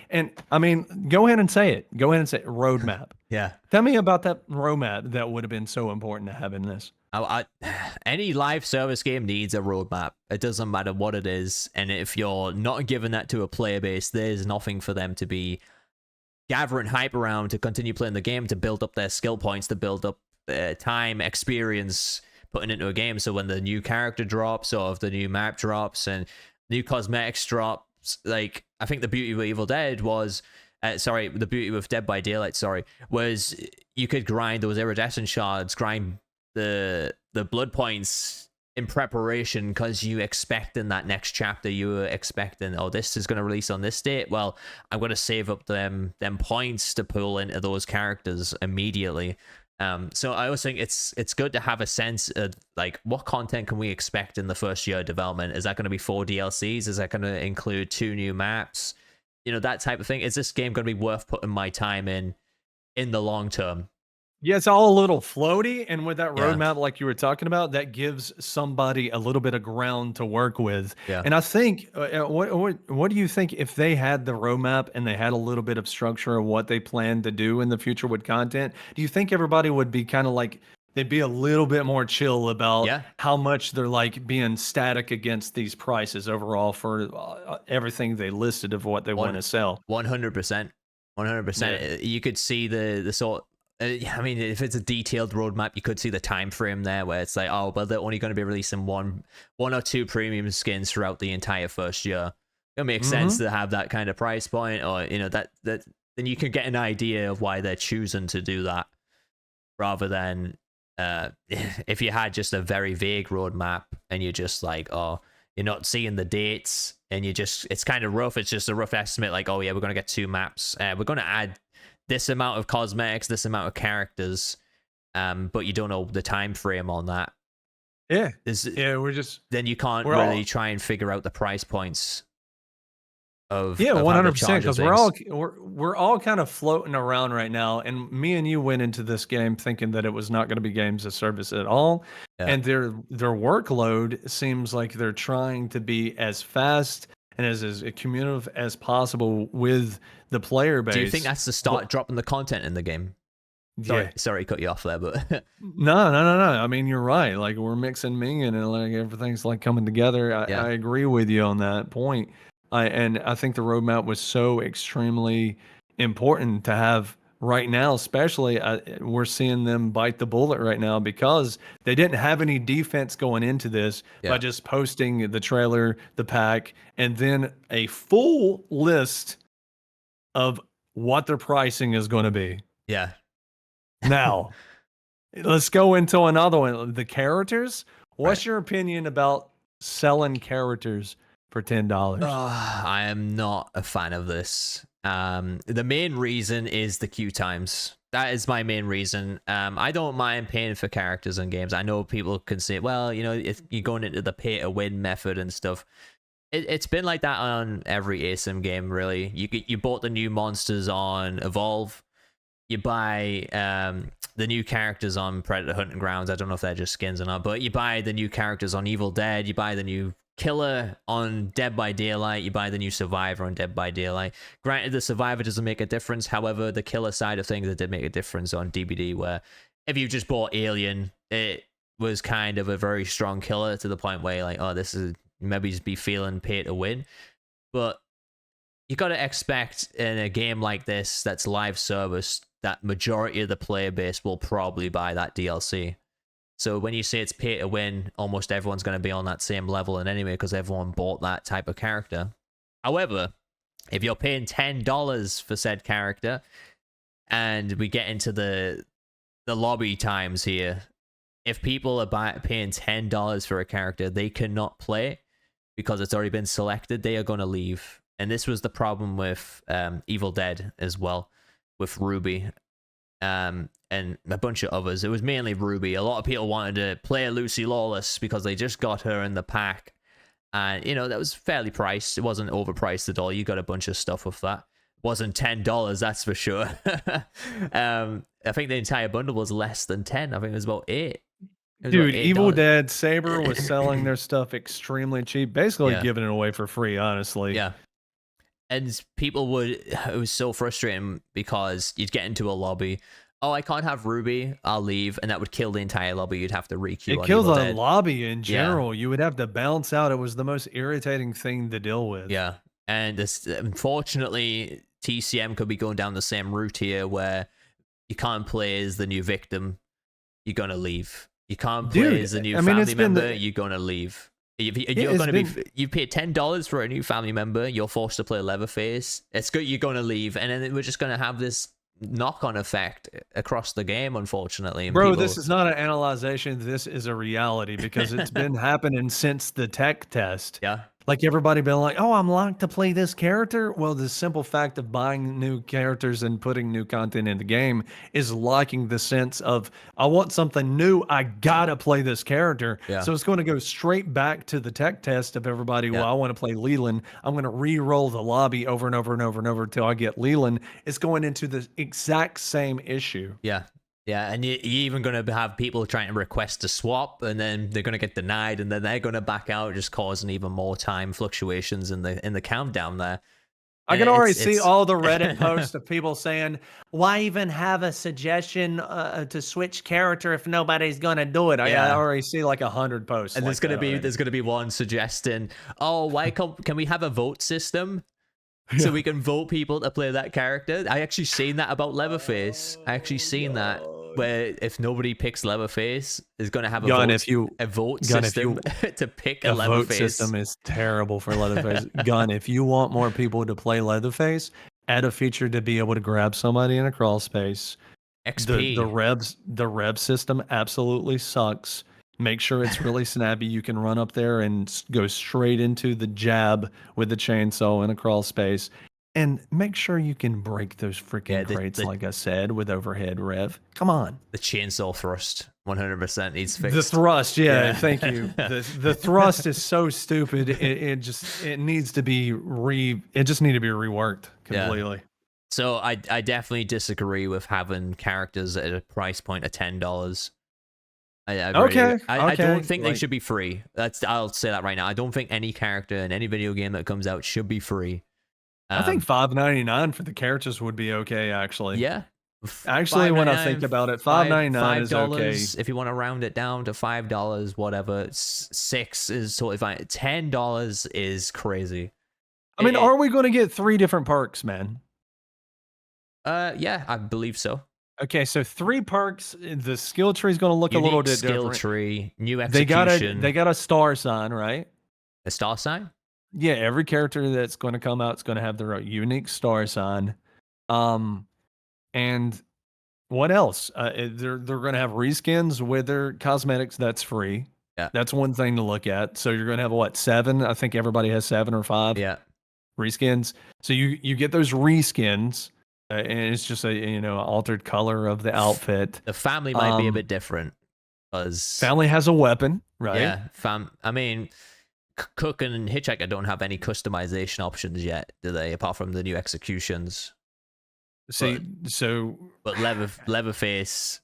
And I mean, go ahead and say it. Go ahead and say it. Roadmap. Yeah. Tell me about that roadmap that would have been so important to have in this. Any live service game needs a roadmap. It doesn't matter what it is, and if you're not giving that to a player base, there's nothing for them to be gathering hype around to continue playing the game, to build up their skill points, to build up time, experience putting into a game. So when the new character drops, or if the new map drops and new cosmetics drops, like I think the beauty of Evil Dead was the beauty with Dead by Daylight, was you could grind those iridescent shards, grind the blood points in preparation, because you expect in that next chapter, you were expecting, oh, this is going to release on this date. Well, I'm going to save up them points to pull into those characters immediately. So I always think it's good to have a sense of like, what content can we expect in the first year of development? Is that going to be 4 DLCs? Is that going to include 2 new maps? You know, that type of thing. Is this game going to be worth putting my time in the long term? Yeah, it's all a little floaty, and with that roadmap, like you were talking about, that gives somebody a little bit of ground to work with. Yeah. And I think, what do you think if they had the roadmap and they had a little bit of structure of what they plan to do in the future with content? Do you think everybody would be kind of like, they'd be a little bit more chill about how much they're like being static against these prices overall for everything they listed of what they want to sell? 100%. 100%. You could see the sort. I mean, if it's a detailed roadmap, you could see the time frame there, where it's like, oh, but they're only going to be releasing one or 2 premium skins throughout the entire first year. It makes sense to have that kind of price point, or you know, that then you can get an idea of why they're choosing to do that, rather than if you had just a very vague roadmap and you're just like, oh, you're not seeing the dates, and it's kind of rough. It's just a rough estimate, like, oh yeah, we're going to get 2 maps. We're going to add this amount of cosmetics, this amount of characters, but you don't know the time frame on that. Yeah. Then you can't really try and figure out the price points of 100%, because we're all kind of floating around right now, and me and you went into this game thinking that it was not going to be games as service at all, and their workload seems like they're trying to be as fast and as communicative as possible with the player base. Do you think that's the start dropping the content in the game? Sorry, cut you off there, but no. I mean, you're right. Like, we're mixing minging, and like everything's like coming together. I agree with you on that point. And I think the roadmap was so extremely important to have right now, especially we're seeing them bite the bullet right now, because they didn't have any defense going into this by just posting the trailer, the pack, and then a full list of what their pricing is going to be. Yeah. Now, let's go into another one. The characters. Right. What's your opinion about selling characters for $10? I am not a fan of this. The main reason is the queue times. That is my main reason. I don't mind paying for characters in games. I know people can say, well, you know, if you're going into the pay to win method and stuff, it's been like that on every ASIM game, really. You bought the new monsters on Evolve. You buy the new characters on Predator Hunting Grounds. I don't know if they're just skins or not, but you buy the new characters on Evil Dead. You buy the new killer on Dead by Daylight. You buy the new survivor on Dead by Daylight. Granted, the survivor doesn't make a difference. However, the killer side of things, it did make a difference on DBD, where if you just bought Alien, it was kind of a very strong killer to the point where you're like, oh, this is maybe just be feeling pay to win. But you got to expect in a game like this that's live service that majority of the player base will probably buy that DLC. So when you say it's pay to win, almost everyone's going to be on that same level and anyway, because everyone bought that type of character. However, if you're paying $10 for said character, and we get into the lobby times here, if people are paying $10 for a character, they cannot play because it's already been selected. They are going to leave. And this was the problem with Evil Dead as well, with Ruby. And a bunch of others. It was mainly Ruby. A lot of people wanted to play Lucy Lawless because they just got her in the pack. And, you know, that was fairly priced. It wasn't overpriced at all. You got a bunch of stuff with that. It wasn't $10, that's for sure. I think the entire bundle was less than 10. I think it was about 8. Dude, Evil Dead Saber was selling their stuff extremely cheap, basically giving it away for free, honestly. Yeah. And people would, it was so frustrating because you'd get into a lobby. Oh, I can't have Ruby, I'll leave. And that would kill the entire lobby. You'd have to requeue. It kills the lobby in general. Yeah. You would have to bounce out. It was the most irritating thing to deal with. Yeah. And this, unfortunately, TCM could be going down the same route here where you can't play as the new victim. You're going to leave. You can't play as a new family member. You're going to leave. You paid $10 for a new family member. You're forced to play Leatherface. It's good. You're going to leave, and then we're just going to have this knock-on effect across the game. Unfortunately, and bro, this is not an analyzation. This is a reality because it's been happening since the tech test. Yeah. Like everybody been like, oh, I'm locked to play this character. Well, the simple fact of buying new characters and putting new content in the game is locking the sense of, I want something new. I gotta play this character. Yeah. So it's going to go straight back to the tech test of everybody. Well, I want to play Leland. I'm going to re-roll the lobby over and over and over and over until I get Leland. It's going into the exact same issue. Yeah. Yeah, and you're even going to have people trying to request a swap, and then they're going to get denied, and then they're going to back out, just causing even more time fluctuations in the countdown there. I can already see all the Reddit posts of people saying, why even have a suggestion to switch character if nobody's going to do it? I already see like 100 posts. And there's going to be one suggesting, oh, why can we have a vote system? So we can vote people to play that character. I actually seen that about Leatherface. I actually seen that where if nobody picks Leatherface, is going to have a vote system to pick a Leatherface. Vote system is terrible for Leatherface. Gun, if you want more people to play Leatherface, add a feature to be able to grab somebody in a crawl space. XP. The rev system absolutely sucks. Make sure it's really snappy. You can run up there and go straight into the jab with the chainsaw in a crawl space. And make sure you can break those freaking crates, like I said, with overhead rev. Come on. The chainsaw thrust, 100% needs fixed. The thrust, thank you. The thrust is so stupid. It needs to be reworked completely. Yeah. So I definitely disagree with having characters at a price point of $10. I don't think they should be free. I'll say that right now. I don't think any character in any video game that comes out should be free. I think $5.99 for the characters would be okay, actually. Yeah. Actually, when I think about it, $5.99 is okay. If you want to round it down to $5, whatever, $6 is totally fine. $10 is crazy. I mean, are we going to get 3 different perks, man? Yeah, I believe so. Okay, so 3 perks. The skill tree is going to look a little bit different. Skill tree, new execution. They got a star sign, right? A star sign? Yeah, every character that's going to come out is going to have their unique star sign. And What else? They're going to have reskins with their cosmetics. That's free. Yeah. That's one thing to look at. So you're going to have what, 7? I think everybody has 7 or 5 Yeah. reskins. So you get those reskins, and it's just a altered color of the outfit. The family might be a bit different because family has a weapon, right? yeah, I mean, Cook and Hitchhiker don't have any customization options yet, do they? Apart from the new executions. See, but Leatherface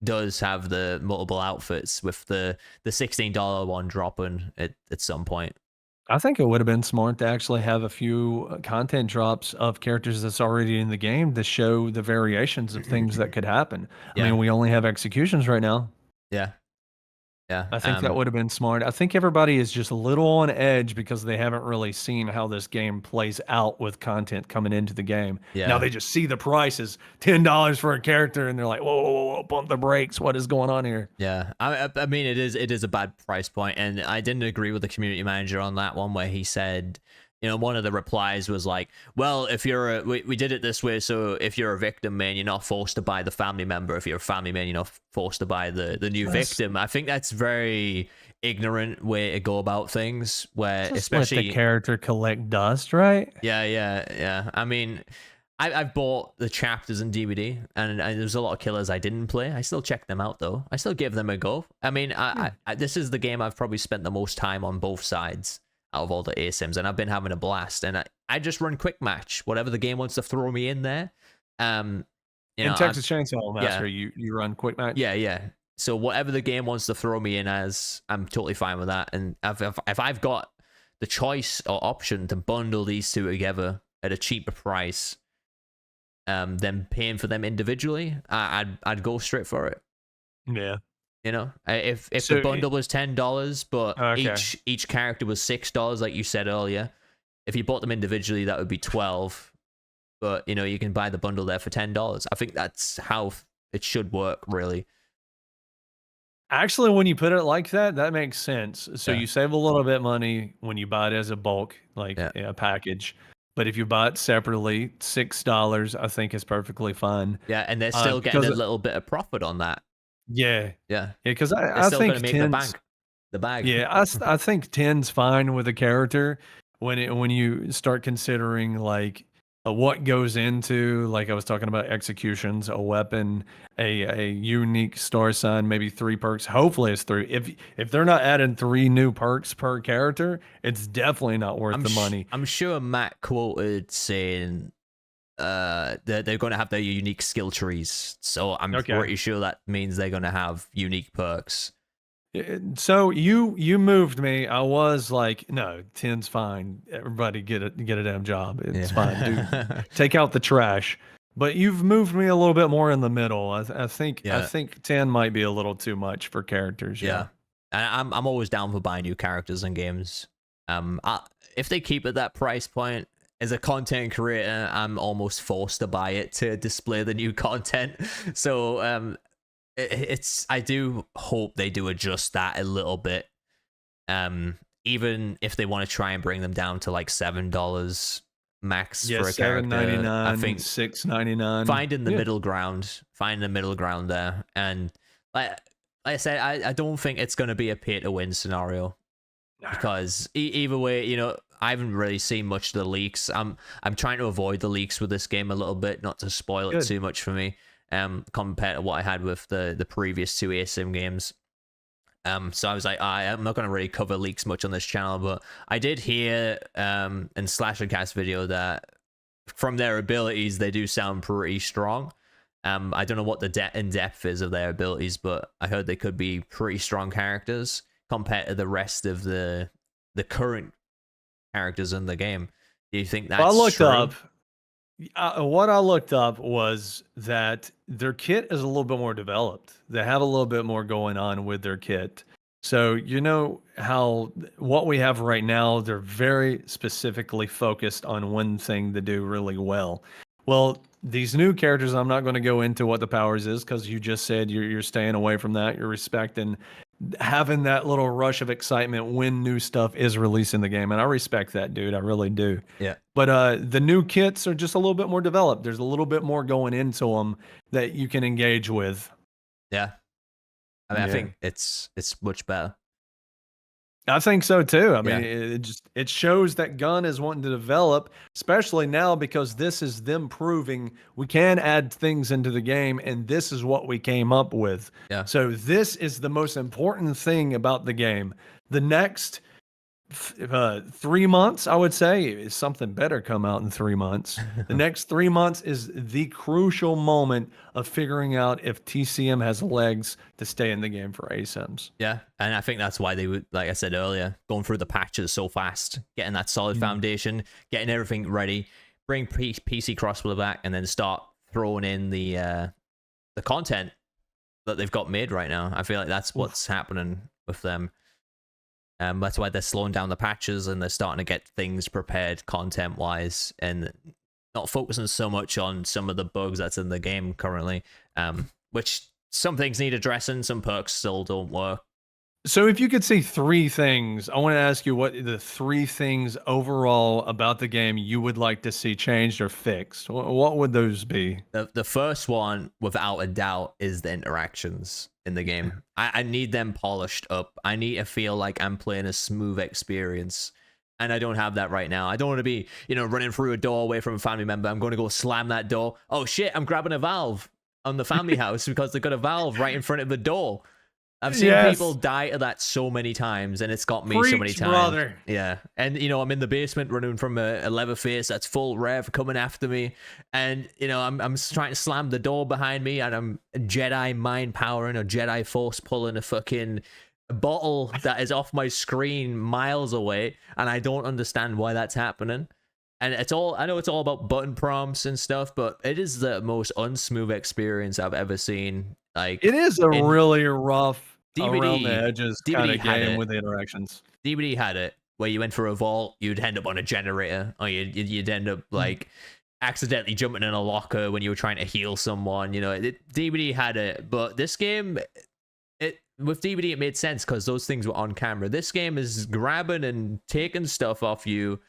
does have the multiple outfits with the $16 one dropping at some point. I think it would have been smart to actually have a few content drops of characters that's already in the game to show the variations of things that could happen. Yeah. I mean, we only have executions right now. Yeah. Yeah. I think that would have been smart. I think everybody is just a little on edge because they haven't really seen how this game plays out with content coming into the game. Yeah. Now they just see the prices, $10 for a character, and they're like, whoa, whoa, whoa, pump the brakes. What is going on here? Yeah. I mean, it is a bad price point, and I didn't agree with the community manager on that one where he said, one of the replies was like, well, if you're we did it this way, so if you're a victim, man, you're not forced to buy the family member. If you're a family man, you're not forced to buy the new victim. I think that's very ignorant way to go about things, where especially let the character collect dust, right? Yeah. I mean, I've bought the chapters in DVD, and there's a lot of killers I didn't play. I still check them out, though. I still give them a go. I mean, I this is the game I've probably spent the most time on both sides out of all the ASIMs, and I've been having a blast. And I just run quick match, whatever the game wants to throw me in there. In Texas Chainsaw Massacre, you run quick match. Yeah. So whatever the game wants to throw me in as, I'm totally fine with that. And if I've got the choice or option to bundle these two together at a cheaper price, than paying for them individually, I'd go straight for it. Yeah. If the bundle was $10, but each character was $6, like you said earlier, if you bought them individually, that would be $12. But you can buy the bundle there for $10. I think that's how it should work, really. Actually, when you put it like that, that makes sense. So you save a little bit of money when you buy it as a bulk, like a package. But if you buy it separately, $6, I think is perfectly fine. Yeah, and they're still getting a little bit of profit on that. Yeah. Because I think the bag. Yeah, I think 10's fine with a character when you start considering like what goes into, like I was talking about, executions, a weapon, a unique star sign, maybe 3 perks. Hopefully it's 3. If they're not adding 3 new perks per character, it's definitely not worth the money. I'm sure Matt quoted saying they're going to have their unique skill trees, so I'm pretty sure that means they're going to have unique perks. So you moved me. I was like, no, 10's fine. Everybody get a damn job. It's fine. Dude, take out the trash. But you've moved me a little bit more in the middle. I think 10 might be a little too much for characters. Yeah. And I'm always down for buying new characters in games. If they keep it that price point, as a content creator, I'm almost forced to buy it to display the new content. So I do hope they do adjust that a little bit. Even if they want to try and bring them down to like $7 max for a character, $7.99, I think $6.99. Finding the middle ground there, and like I said, I don't think it's going to be a pay to win scenario, because either way, I haven't really seen much of the leaks. I'm trying to avoid the leaks with this game a little bit, not to spoil it too much for me. Compared to what I had with the previous 2 ASIM games. So I was like, I'm not going to really cover leaks much on this channel, but I did hear in Slash and Cast video that from their abilities, they do sound pretty strong. I don't know what the in-depth is of their abilities, but I heard they could be pretty strong characters compared to the rest of the current characters in the game. Do you think that's true? What I looked up was that their kit is a little bit more developed. They have a little bit more going on with their kit. So how what we have right now, they're very specifically focused on one thing to do really well. Well, these new characters, I'm not going to go into what the powers is, because you just said you're staying away from that. You're respecting having that little rush of excitement when new stuff is released in the game. And I respect that, dude. I really do. Yeah. But the new kits are just a little bit more developed. There's a little bit more going into them that you can engage with. Yeah. I mean, I Yeah. think it's much better. I think so too. I mean, Yeah. it shows that Gun is wanting to develop, especially now because this is them proving we can add things into the game, and this is what we came up with. Yeah. So this is the most important thing about the game. The next 3 months, I would say, is something better come out in 3 months. The next 3 months is the crucial moment of figuring out if TCM has legs to stay in the game for ASIMs. Yeah, and I think that's why they would, like I said earlier, going through the patches so fast, getting that solid foundation, getting everything ready, bring PC crossplay back, and then start throwing in the content that they've got made right now. I feel like that's what's happening with them. That's why they're slowing down the patches and they're starting to get things prepared content-wise and not focusing so much on some of the bugs that's in the game currently, which some things need addressing, some perks still don't work. So if you could say 3 things, I want to ask you what the 3 things overall about the game you would like to see changed or fixed. What would those be? The first one, without a doubt, is the interactions in the game. I need them polished up. I need to feel like I'm playing a smooth experience. And I don't have that right now. I don't want to be, running through a door away from a family member. I'm going to go slam that door. Oh shit, I'm grabbing a valve on the family house because they've got a valve right in front of the door. I've seen people die to that so many times, and it's got me so many times. Brother. Yeah, and I'm in the basement running from a Leatherface that's full rev coming after me, and I'm trying to slam the door behind me, and I'm Jedi mind powering or Jedi force pulling a fucking bottle that is off my screen miles away, and I don't understand why that's happening. And I know it's all about button prompts and stuff, but it is the most unsmooth experience I've ever seen. Like, it is a really rough DVD, around the edges kind of game it. with the interactions. DVD had it where you went for a vault, you'd end up on a generator, or you'd end up like accidentally jumping in a locker when you were trying to heal someone. DVD had it, but this game, with DVD it made sense because those things were on camera. This game is grabbing and taking stuff off you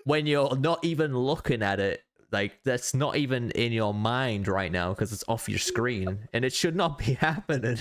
when you're not even looking at it. Like, that's not even in your mind right now because it's off your screen, and it should not be happening.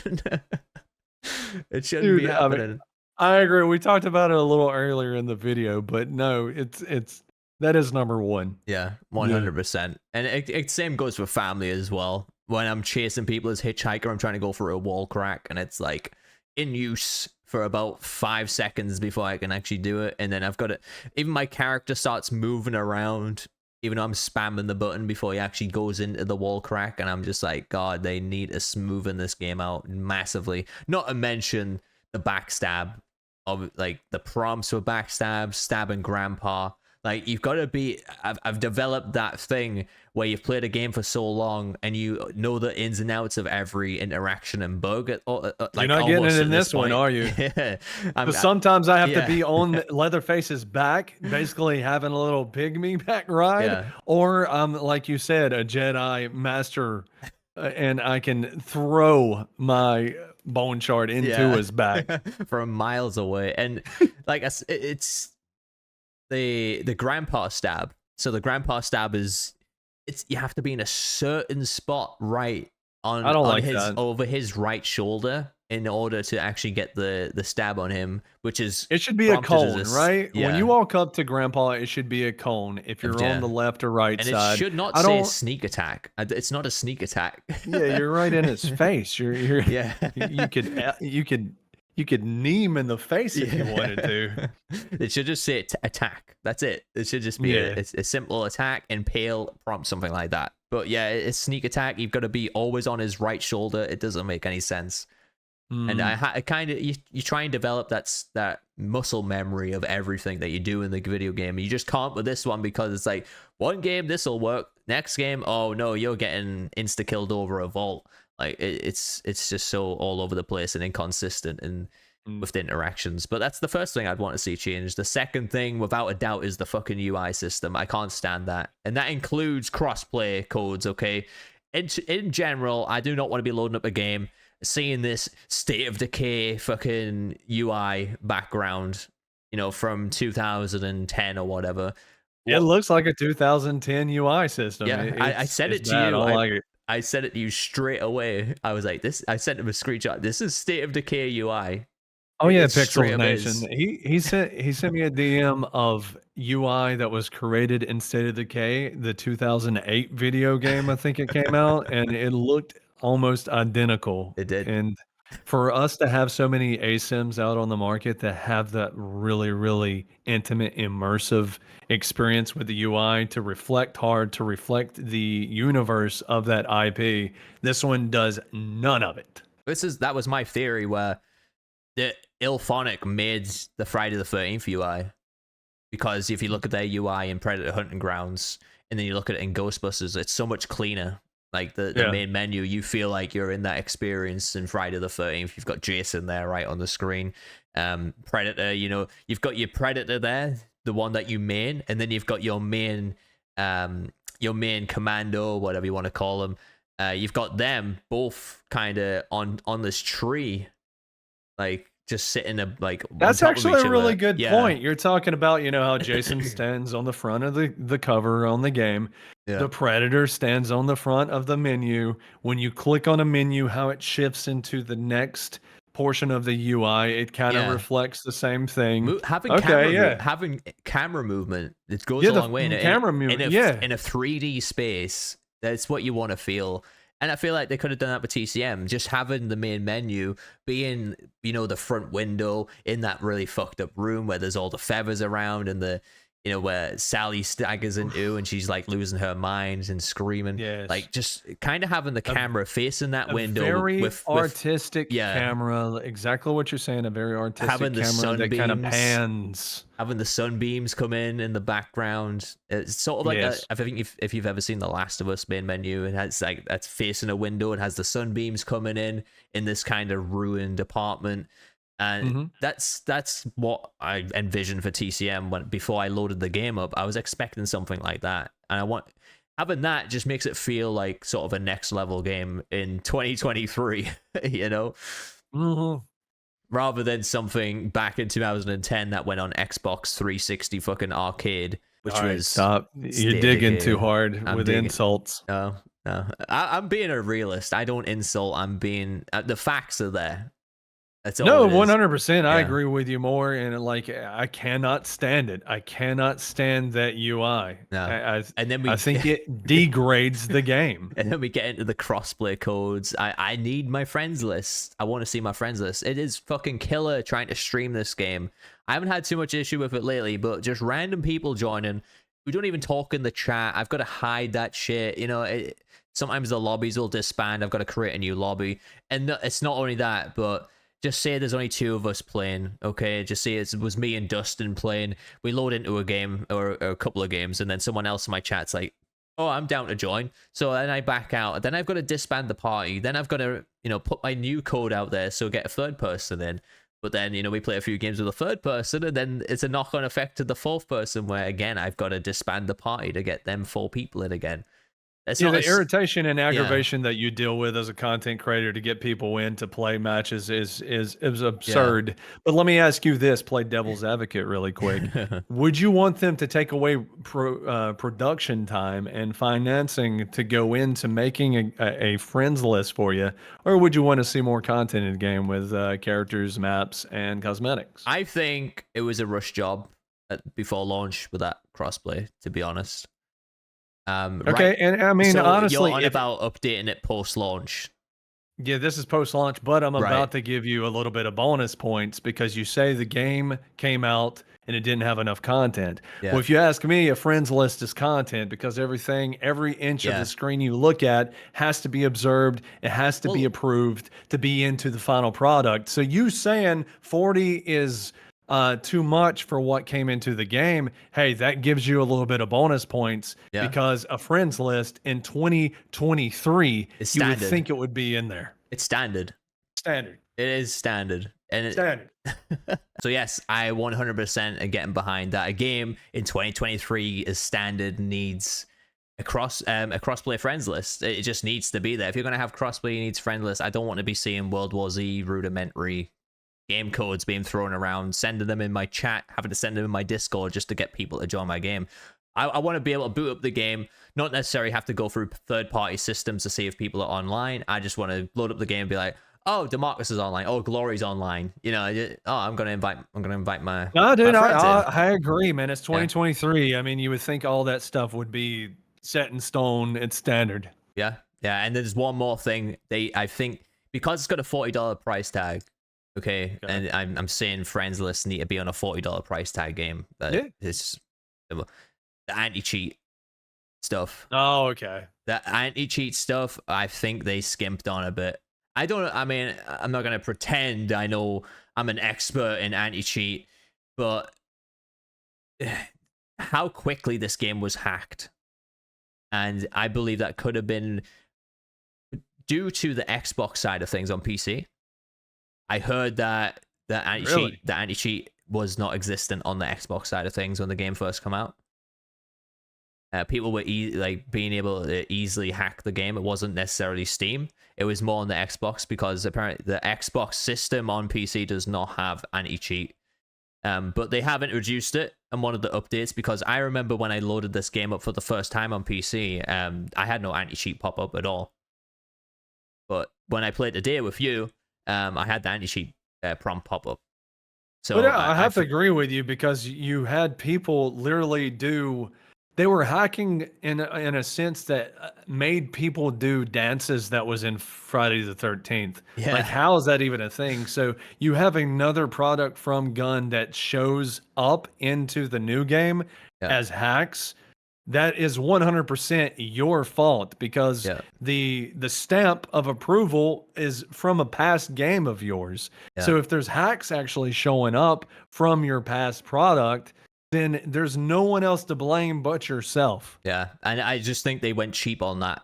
It shouldn't be happening. I mean, I agree. We talked about it a little earlier in the video, but no, it's that is number one. Yeah, 100%. And it same goes for family as well. When I'm chasing people as hitchhiker, I'm trying to go for a wall crack, and it's like in use for about 5 seconds before I can actually do it, and then I've got it. Even my character starts moving around, even though I'm spamming the button before he actually goes into the wall crack, and I'm just like, God, they need to smoothen this game out massively. Not to mention the backstab of like the prompts for backstab, stabbing grandpa. Like, you've got to be. I've developed that thing where you've played a game for so long and you know the ins and outs of every interaction and bug. Like, you're not getting it in this one, are you? Yeah. But sometimes I have to be on Leatherface's back, basically having a little piggyback ride, or like you said, a Jedi master, and I can throw my bone shard into his back from miles away. And like, it's the grandpa stab. So the grandpa stab is, you have to be in a certain spot right on over his right shoulder in order to actually get the stab on him, which is, it should be a cone, right? Yeah. When you walk up to grandpa, it should be a cone if you're on the left or right and side. It should not say a sneak attack. It's not a sneak attack. Yeah, you're right in his face. You're yeah. You could knee him in the face if you wanted to. It should just say attack. That's it. It should just be a simple attack, impale, prompt, something like that. But yeah, it's sneak attack. You've got to be always on his right shoulder. It doesn't make any sense. And I kind of you try and develop that muscle memory of everything that you do in the video game. You just can't with this one because it's like, one game this will work, next game, oh no, you're getting insta killed over a vault. Like, it's just so all over the place and inconsistent and with the interactions. But that's the first thing I'd want to see change. The second thing, without a doubt, is the fucking UI system. I can't stand that, and that includes crossplay codes. Okay, in general, I do not want to be loading up a game seeing this state of decay fucking UI background, from 2010 or whatever. It What? looks like a 2010 UI system. Yeah, I said It's it to bad. I you. don't like it. I said it to you straight away. I was like, this. I sent him a screenshot. This is state of decay UI. Oh yeah, It straight Pixels up Nation. is. He sent me a DM of UI that was created in State of Decay, the 2008 video game. I think it came out, and it looked almost identical. It did. And for us to have so many ASIMs out on the market that have that really, really intimate, immersive experience with the UI to reflect hard, to reflect the universe of that IP, this one does none of it. That was my theory where the Ilphonic made the Friday the 13th UI, because if you look at their UI in Predator Hunting Grounds and then you look at it in Ghostbusters, it's so much cleaner. Like the main menu, you feel like you're in that experience in Friday the 13th. You've got Jason there right on the screen. Predator, you've got your Predator there, the one that you main, and then you've got your main commando, whatever you want to call them. You've got them both kind of on this tree, like just sitting like that's actually a really good yeah. point. You're talking about, how Jason stands on the front of the cover on the game. Yeah. The Predator stands on the front of the menu. When you click on a menu, how it shifts into the next portion of the UI, it kind of reflects the same thing. Having camera movement, it goes a long way. In a 3D space, that's what you want to feel. And I feel like they could have done that with TCM, just having the main menu being, the front window in that really fucked up room where there's all the feathers around and where Sally staggers into and she's like losing her mind and screaming. Yes. Like just kind of having the camera facing that window. Very artistic camera. Exactly what you're saying. A very artistic camera that kind of pans. Having the sunbeams come in the background. It's sort of like I think if you've ever seen The Last of Us main menu, it has like that's facing a window. It has the sunbeams coming in this kind of ruined apartment. And that's what I envisioned for TCM before I loaded the game up. I was expecting something like that, and having that just makes it feel like sort of a next level game in 2023, rather than something back in 2010 that went on Xbox 360 fucking arcade, which was stop. You're digging too hard with insults. No, I'm being a realist. I don't insult. I'm being the facts are there. That's all. No, 100%. I agree with you more. And I cannot stand it. I cannot stand that UI. No. I think it degrades the game. And then we get into the crossplay codes. I need my friends list. I want to see my friends list. It is fucking killer trying to stream this game. I haven't had too much issue with it lately, but just random people joining. We don't even talk in the chat. I've got to hide that shit. Sometimes the lobbies will disband. I've got to create a new lobby. And it's not only that, but just say there's only 2 of us playing, okay? Just say it was me and Dustin playing. We load into a game or a couple of games, and then someone else in my chat's like, oh, I'm down to join. So then I back out. Then I've got to disband the party. Then I've got to, put my new code out there so get a third person in. But then, we play a few games with a third person, and then it's a knock-on effect to the 4th person where, again, I've got to disband the party to get them 4 people in again. The irritation and aggravation that you deal with as a content creator to get people in to play matches is absurd. Yeah. But let me ask you this, play devil's advocate really quick. Would you want them to take away production time and financing to go into making a friends list for you? Or would you want to see more content in the game with characters, maps, and cosmetics? I think it was a rush job before launch with that crossplay, to be honest. Okay, right. And I mean, so honestly, you're on about updating it post-launch. Yeah, this is post-launch, but I'm about to give you a little bit of bonus points because you say the game came out and it didn't have enough content. Yeah. Well, if you ask me, a friends list is content because every inch of the screen you look at has to be observed. It has to be approved to be into the final product. So you saying 40 is too much for what came into the game, hey, that gives you a little bit of bonus points because a friends list in 2023, you would think it would be in there. It's standard. Standard. It is standard. And standard. So yes, I 100% am getting behind that. A game in 2023 is standard needs a crossplay friends list. It just needs to be there. If you're gonna have crossplay, you need friend list. I don't want to be seeing World War Z rudimentary game codes being thrown around, sending them in my chat, having to send them in my Discord just to get people to join my game. I want to be able to boot up the game, not necessarily have to go through third-party systems to see if people are online. I just want to load up the game and be like, oh, DeMarcus is online. Oh, Glory's online. You know, oh, I'm gonna invite my No, dude, my friends in. I agree, man. It's 2023. Yeah. I mean, you would think all that stuff would be set in stone. It's standard. Yeah, yeah. And there's one more thing. I think because it's got a $40 price tag. Okay, and I'm saying friends list need to be on a $40 price tag game. It's the anti-cheat stuff. Oh, okay. The anti-cheat stuff, I think they skimped on a bit. I mean, I'm not gonna pretend I know I'm an expert in anti-cheat, but how quickly this game was hacked, and I believe that could have been due to the Xbox side of things on PC. I heard that the anti-cheat was not existent on the Xbox side of things when the game first came out. People were being able to easily hack the game. It wasn't necessarily Steam. It was more on the Xbox because apparently the Xbox system on PC does not have anti-cheat. But they have introduced it in one of the updates because I remember when I loaded this game up for the first time on PC, I had no anti-cheat pop up at all. But when I played today with you, I had the anti-cheat prompt pop up. So but I have to agree with you because you had people literally they were hacking in a sense that made people do dances that was in Friday the 13th. Yeah. Like, how is that even a thing? So you have another product from Gun that shows up into the new game as hacks. That is 100% your fault because the stamp of approval is from a past game of yours. So if there's hacks actually showing up from your past product, then there's no one else to blame but yourself. Yeah, and I just think they went cheap on that.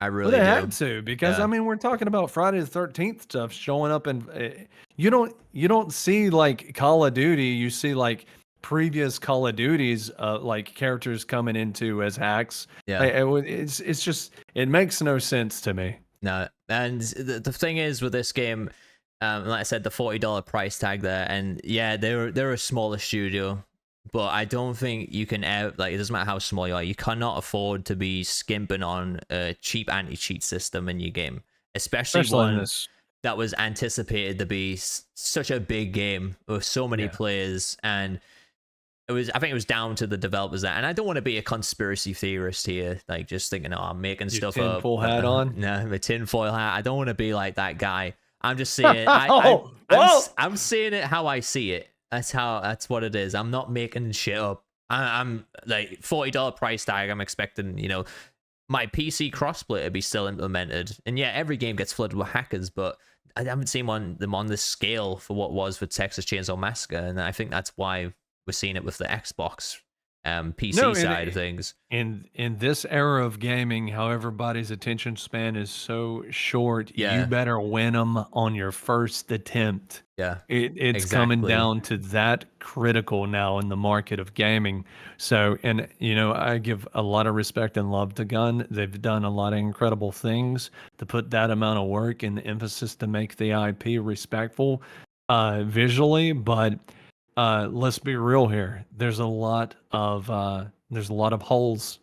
I really do. They had to because I mean we're talking about Friday the 13th stuff showing up, and you don't see like Call of Duty. You see like previous Call of Duties, like characters coming into as hacks. Yeah, it's just it makes no sense to me. No, and the thing is with this game, like I said, the $40 price tag there, and yeah, they're a smaller studio. But I don't think you can ever, like, it doesn't matter how small you are, you cannot afford to be skimping on a cheap anti-cheat system in your game. Especially one that was anticipated to be such a big game with so many players. And I think it was down to the developers there. And I don't want to be a conspiracy theorist here, like just thinking, oh, I'm making stuff up. Tinfoil hat on? No, a tinfoil hat. I don't want to be like that guy. I'm just saying, I'm seeing it how I see it. That's what it is. I'm not making shit up. I'm like $40 price tag. I'm expecting, my PC crossplay to be still implemented. And yeah, every game gets flooded with hackers, but I haven't seen them on this scale for what was with Texas Chainsaw Massacre. And I think that's why we're seeing it with the Xbox PC side of things. In this era of gaming, how everybody's attention span is so short, you better win them on your first attempt. Yeah, it's coming down to that critical now in the market of gaming. So, and I give a lot of respect and love to Gun. They've done a lot of incredible things to put that amount of work and emphasis to make the IP respectful visually, but let's be real here. There's a lot of holes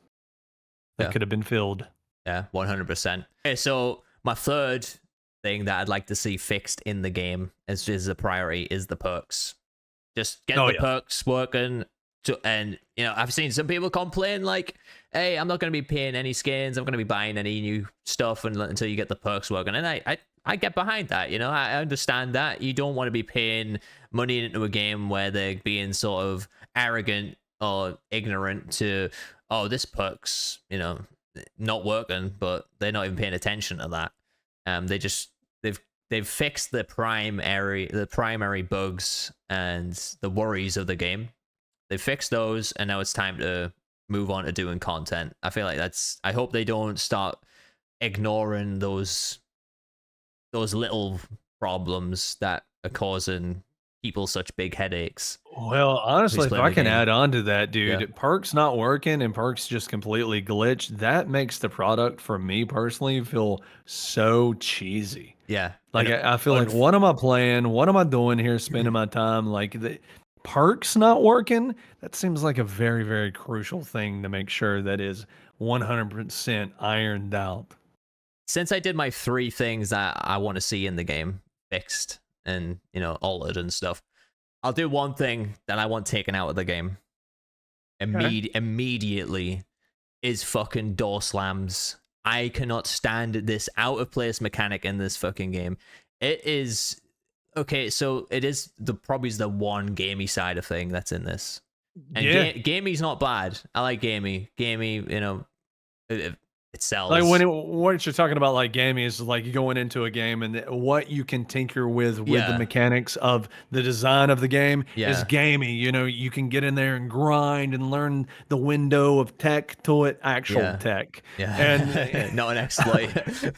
that could have been filled. Yeah, 100%. Okay, so my third thing that I'd like to see fixed in the game is a priority is the perks. Just get the perks working. And I've seen some people complain like, "Hey, I'm not going to be paying any skins. I'm going to be buying any new stuff until you get the perks working." And I get behind that. I understand that you don't want to be paying money into a game where they're being sort of arrogant or ignorant to, oh, this perk's not working, but they're not even paying attention to that. They've fixed the primary bugs and the worries of the game. They fixed those, and now it's time to move on to doing content. I feel like I hope they don't start ignoring those little problems that are causing people such big headaches Well, who's honestly, if playing I the can game. add on to that, Yeah, dude, perks not working and perks just completely glitched. That makes the product for me personally feel so cheesy. yeah, Like and I feel like, what am I playing? What am I doing here? Spending my time like the perks not working. That seems like a very, very crucial thing to make sure that is 100% ironed out. since I did my three things that I want to see in the game fixed and altered and stuff, I'll do one thing that I want taken out of the game Okay. immediately is fucking door slams. I cannot stand this out of place mechanic in this fucking game. It is okay, so it is the probably the one gamey side of thing that's in this. And Yeah. gamey's not bad. I like gamey. Gamey, it Like sells. what you're talking about, like gaming, is like going into a game and what you can tinker with the Yeah, mechanics of the design of the game is yeah. gamey. You know, you can get in there and grind and learn the window of tech to it, actual Yeah. tech, and Yeah. Not an exploit.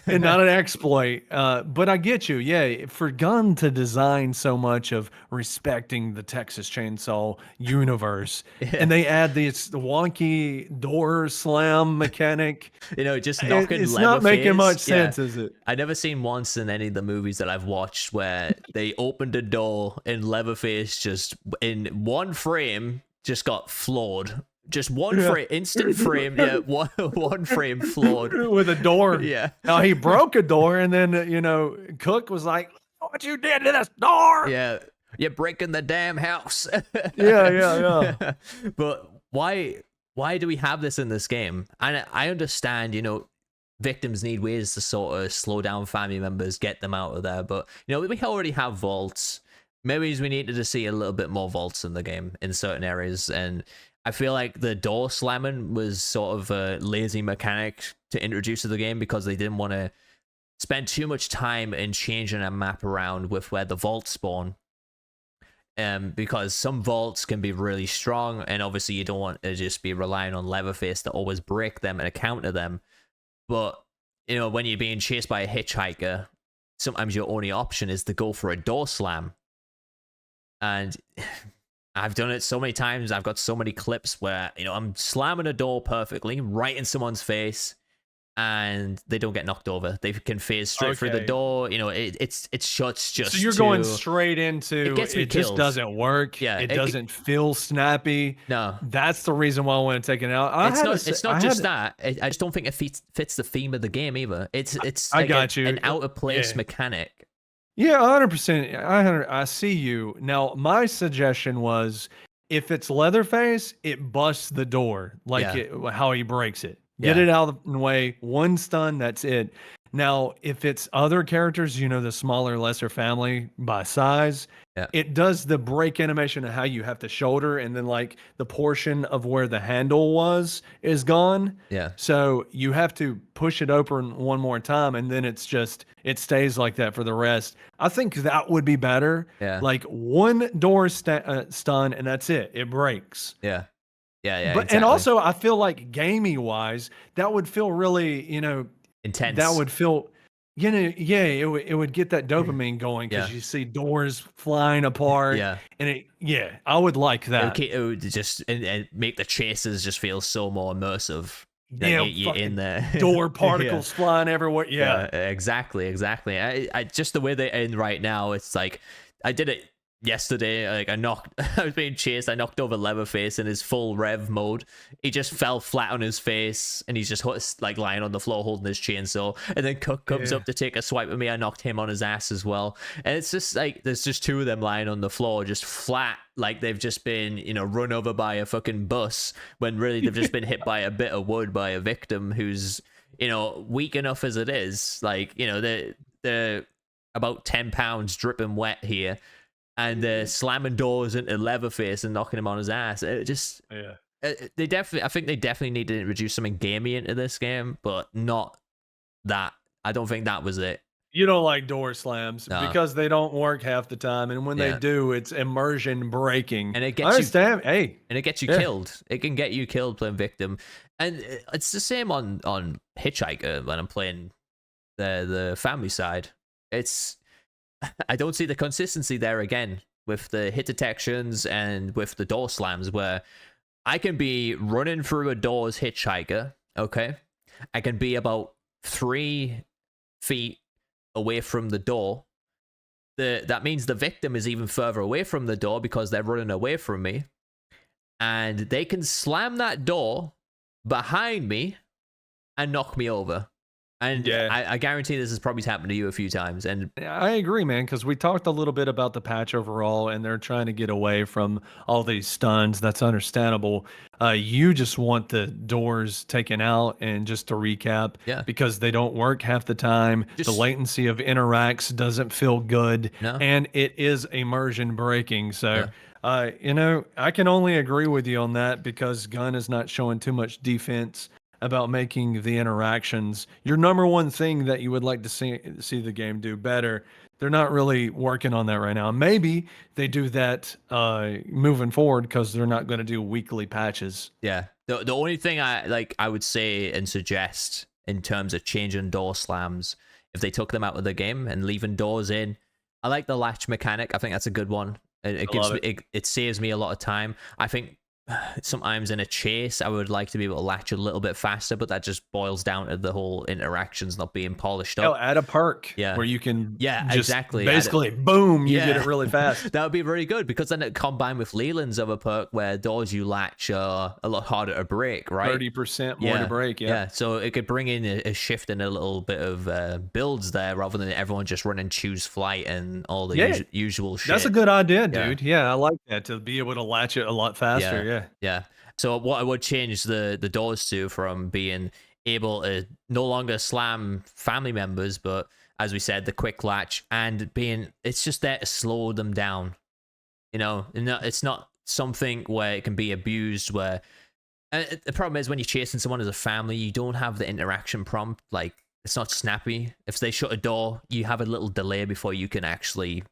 and not an exploit. But I get you. Yeah, for Gun to design so much of respecting the Texas Chainsaw universe, Yeah. and they add this wonky door slam mechanic. Just knocking It's not making Leatherface. much Yeah. sense, is it? I never seen once in any of the movies that I've watched where they opened a door and Leatherface just in one frame just got floored. Just one Yeah. frame, instant frame. Yeah, one frame floored. With a door. Yeah. Now he broke a door, and then Cook was like, "What you did to this door?" Yeah. You're breaking the damn house. Yeah, yeah, yeah. But why do we have this in this game? And I understand, victims need ways to sort of slow down family members, get them out of there. But we already have vaults. Maybe we needed to see a little bit more vaults in the game in certain areas. And I feel like the door slamming was sort of a lazy mechanic to introduce to the game because they didn't want to spend too much time in changing a map around with where the vaults spawn. Because some vaults can be really strong, and obviously you don't want to just be relying on Leatherface to always break them and counter them. But when you're being chased by a hitchhiker, sometimes your only option is to go for a door slam. And I've done it so many times. I've got so many clips where I'm slamming a door perfectly right in someone's face, and they don't get knocked over. They can phase straight through the Okay. door. It shuts just. So you're going straight into It gets me it just killed. doesn't work. Yeah, It doesn't feel snappy. No, That's the reason why I want to take it out. it's not just that. I just don't think it fits the theme of the game either. It's I like got you. an out of place Yeah. mechanic. Yeah, 100%. I see you. Now, my suggestion was if it's Leatherface, it busts the door, like Yeah. how he breaks it. Get Yeah. it out of the way. One stun, that's it. Now, if it's other characters, the smaller, lesser family by size, Yeah. it does the break animation of how you have to shoulder, and then like the portion of where the handle was is gone. Yeah. So you have to push it open one more time, and then it stays like that for the rest. I think that would be better. Yeah. Like one door stun, and that's it. It breaks. Yeah. Yeah. But Exactly. and also, I feel like gamey wise, that would feel really, intense. that would feel, yeah, it would get that dopamine going because Yeah. you see doors flying apart. Yeah. And I would like that. It would just and make the chases just feel so more immersive. Yeah, you're in there. door particles flying everywhere. Yeah. Exactly. I just the way they end right now, it's like I did it yesterday. Like I was being chased. I knocked over Leatherface in his full rev mode. He just fell flat on his face, and he's just like lying on the floor holding his chainsaw. And then Cook comes up to take a swipe at me. I knocked him on his ass as well. And it's just like there's just two of them lying on the floor, just flat, like they've just been run over by a fucking bus, when really they've just been hit by a bit of wood by a victim who's weak enough as it is. Like they're about 10 pounds dripping wet here. And they're slamming doors into Leatherface and knocking him on his ass. It just, Yeah. I think they definitely need to introduce something gamey into this game, but not that. I don't think that was it. You don't like door slams No. because they don't work half the time, and when they Yeah. do, it's immersion breaking. And it I gets you, understand. Hey, and it gets you Yeah. killed. It can get you killed playing victim, and it's the same on Hitchhiker when I'm playing the family side. It's I don't see the consistency there again. with the hit detections and with the door slams, where I can be running through a door's hitchhiker, okay? I can be about 3 feet away from the door. That means the victim is even further away from the door because they're running away from me. And they can slam that door behind me and knock me over. And I guarantee this has probably happened to you a few times. And I agree, man, because we talked a little bit about the patch overall, and they're trying to get away from all these stuns. That's understandable. You just want the doors taken out, and just to recap, because they don't work half the time. The latency of interacts doesn't feel good, and it is immersion breaking. So, you know, I can only agree with you on that because Gun is not showing too much defense about making the interactions your number one thing that you would like to see the game do better. They're not really working on that right now. Maybe they do that moving forward because they're not going to do weekly patches. Yeah. The only thing I would say and suggest in terms of changing door slams, if they took them out of the game and leaving doors in, I like the latch mechanic. I think that's a good one. It saves me a lot of time. I think sometimes in a chase I would like to be able to latch a little bit faster, but that just boils down to the whole interactions not being polished up. Add a perk where you can exactly basically boom, you get it really fast. That would be very good, because then it combined with Leland's other perk where doors you latch are a lot harder to break, right? 30% more to break. So it could bring in a shift in a little bit of builds there, rather than everyone just running choose flight and all the usual shit. That's a good idea, dude. I like that, to be able to latch it a lot faster. Yeah. So what I would change the doors to, from being able to no longer slam family members, but as we said, the quick latch, and it's just there to slow them down. You know, it's not something where it can be abused, where the problem is when you're chasing someone as a family, you don't have the interaction prompt. Like, it's not snappy. If they shut a door, you have a little delay before you can actually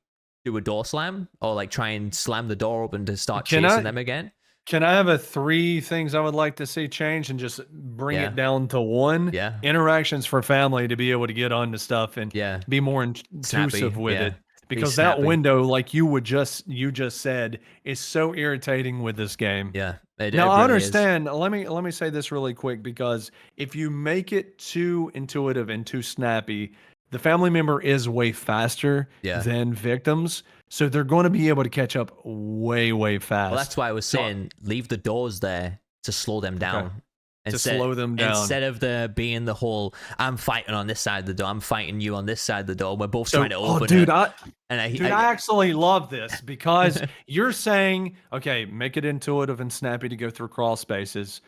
do a door slam, or like try and slam the door open to start chasing them again. Can I have 3 things I would like to see change and just bring it down to 1? Interactions for family, to be able to get onto stuff and be more intrusive with it. Because that window, like you just said, is so irritating with this game. Now really I understand. Let me say this really quick, because if you make it too intuitive and too snappy, the family member is way faster than victims. So they're going to be able to catch up way fast. Well, that's why I was saying leave the doors there to slow them down. To slow them down. Instead of there being the whole, I'm fighting on this side of the door, I'm fighting you on this side of the door, we're both trying to open it. I actually love this, because you're saying, okay, make it intuitive and snappy to go through crawl spaces.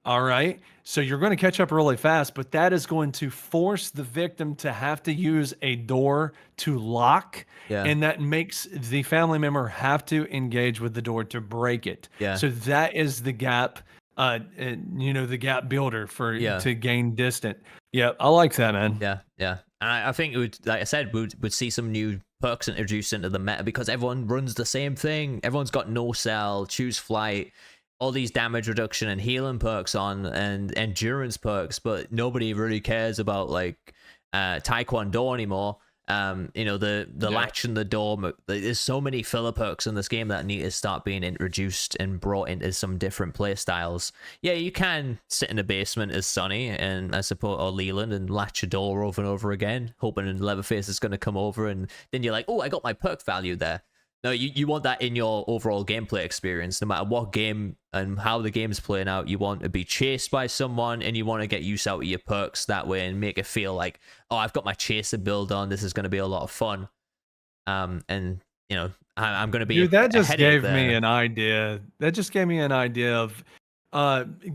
All right. So you're going to catch up really fast, but that is going to force the victim to have to use a door to lock. And that makes the family member have to engage with the door to break it. So that is the gap, the gap builder to gain distance. I like that, man. And I think it would, like I said, we'd see some new perks introduced into the meta, because everyone runs the same thing. Everyone's got no cell, choose flight, all these damage reduction and healing perks on, and endurance perks, but nobody really cares about like Taekwondo anymore. The latch in the door. There's so many filler perks in this game that need to start being introduced and brought into some different play styles. You can sit in a basement as Sonny and I suppose, or Leland, and latch a door over and over again, hoping Leatherface is going to come over, and then you're like, oh, I got my perk value there. No, you want that in your overall gameplay experience. No matter what game and how the game's playing out, you want to be chased by someone, and you want to get use out of your perks that way and make it feel like, oh, I've got my chaser build on. This is going to be a lot of fun. I'm going to be. Dude, that just gave me an idea. That just gave me an idea of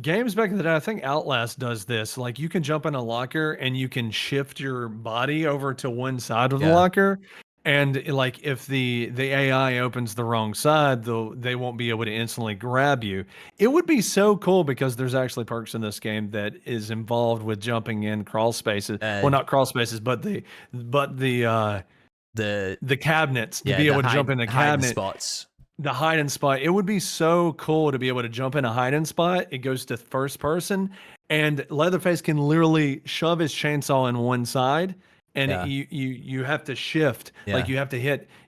games back in the day. I think Outlast does this. Like, you can jump in a locker and you can shift your body over to one side of the locker. And like, if the AI opens the wrong side, they won't be able to instantly grab you. It would be so cool, because there's actually perks in this game that is involved with jumping in crawl spaces. Well, not crawl spaces, but the cabinets, to be able to jump in the cabinet spots. The hiding spot. It would be so cool to be able to jump in a hiding spot. It goes to first person, and Leatherface can literally shove his chainsaw in one side and Yeah. you have to shift, like Yeah.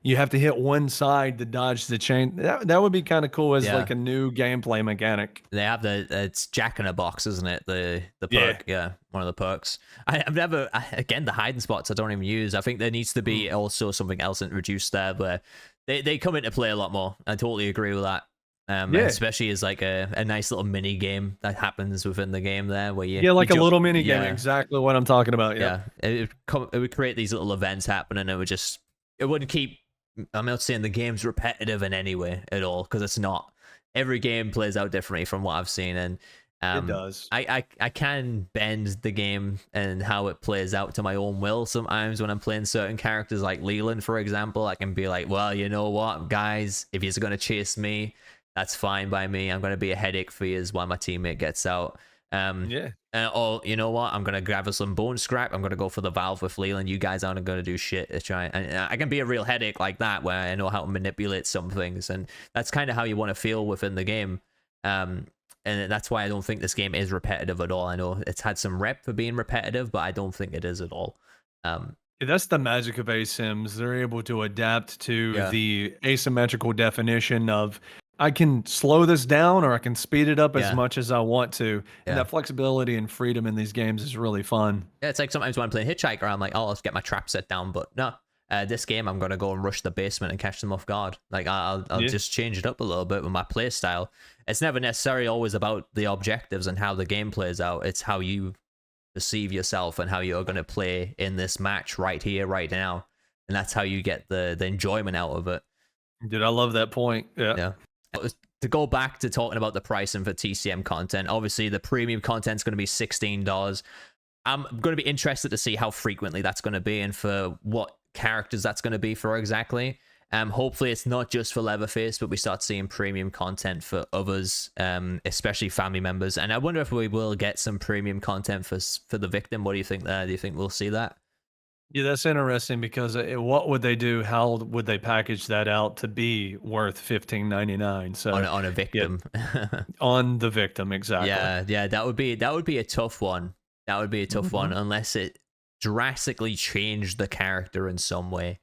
you have to hit one side to dodge the chain. That would be kind of cool as Yeah. like a new gameplay mechanic. They have it's Jack in a Box, isn't it? The Yeah. perk, yeah, one of the perks. I've never again the hiding spots I don't even use. I think there needs to be also something else introduced there where they come into play a lot more. I totally agree with that. Yeah. Especially as like a nice little mini game that happens within the game there where Yeah, you like a jump, little mini game, yeah, exactly what I'm talking about. Yep. yeah. It would create these little events happen, and it wouldn't keep. I'm not saying the game's repetitive in any way at all, because it's not. Every game plays out differently from what I've seen, and It does. I can bend the game and how it plays out to my own will sometimes when I'm playing certain characters, like Leland, for example. I can be like, well, you know what, guys, if he's gonna chase me, that's fine by me. I'm gonna be a headache for you while my teammate gets out. Yeah. Or you know what? I'm gonna gather some bone scrap. I'm gonna go for the valve with Leland. You guys aren't gonna do shit to try. And I can be a real headache like that, where I know how to manipulate some things, and that's kind of how you want to feel within the game. And that's why I don't think this game is repetitive at all. I know it's had some rep for being repetitive, but I don't think it is at all. Yeah, that's the magic of ASIMs. They're able to adapt to Yeah, the asymmetrical definition of I can slow this down or I can speed it up as yeah, much as I want to. And yeah. that flexibility and freedom in these games is really fun. Yeah, it's like sometimes when I'm playing Hitchhiker, I'm like, oh, let's get my trap set down. But no, this game, I'm gonna go and rush the basement and catch them off guard. Like I'll Yeah. just change it up a little bit with my play style. It's never necessarily always about the objectives and how the game plays out. It's how you perceive yourself and how you're gonna play in this match right here, right now, and that's how you get the enjoyment out of it. Dude, I love that point. Yeah. Yeah. To go back to talking about the pricing for TCM content, obviously the premium content's going to be $16. I'm going to be interested to see how frequently that's going to be and for what characters that's going to be for exactly. Hopefully it's not just for Leatherface, but we start seeing premium content for others, especially family members. And I wonder if we will get some premium content for the victim. What do you think there? Do you think we'll see that? Yeah, that's interesting because what would they do? How would they package that out to be worth 15.99? So, On a yeah, victim. on the victim, exactly. Yeah, that would be a tough one. That would be a tough one unless it drastically changed the character in some way.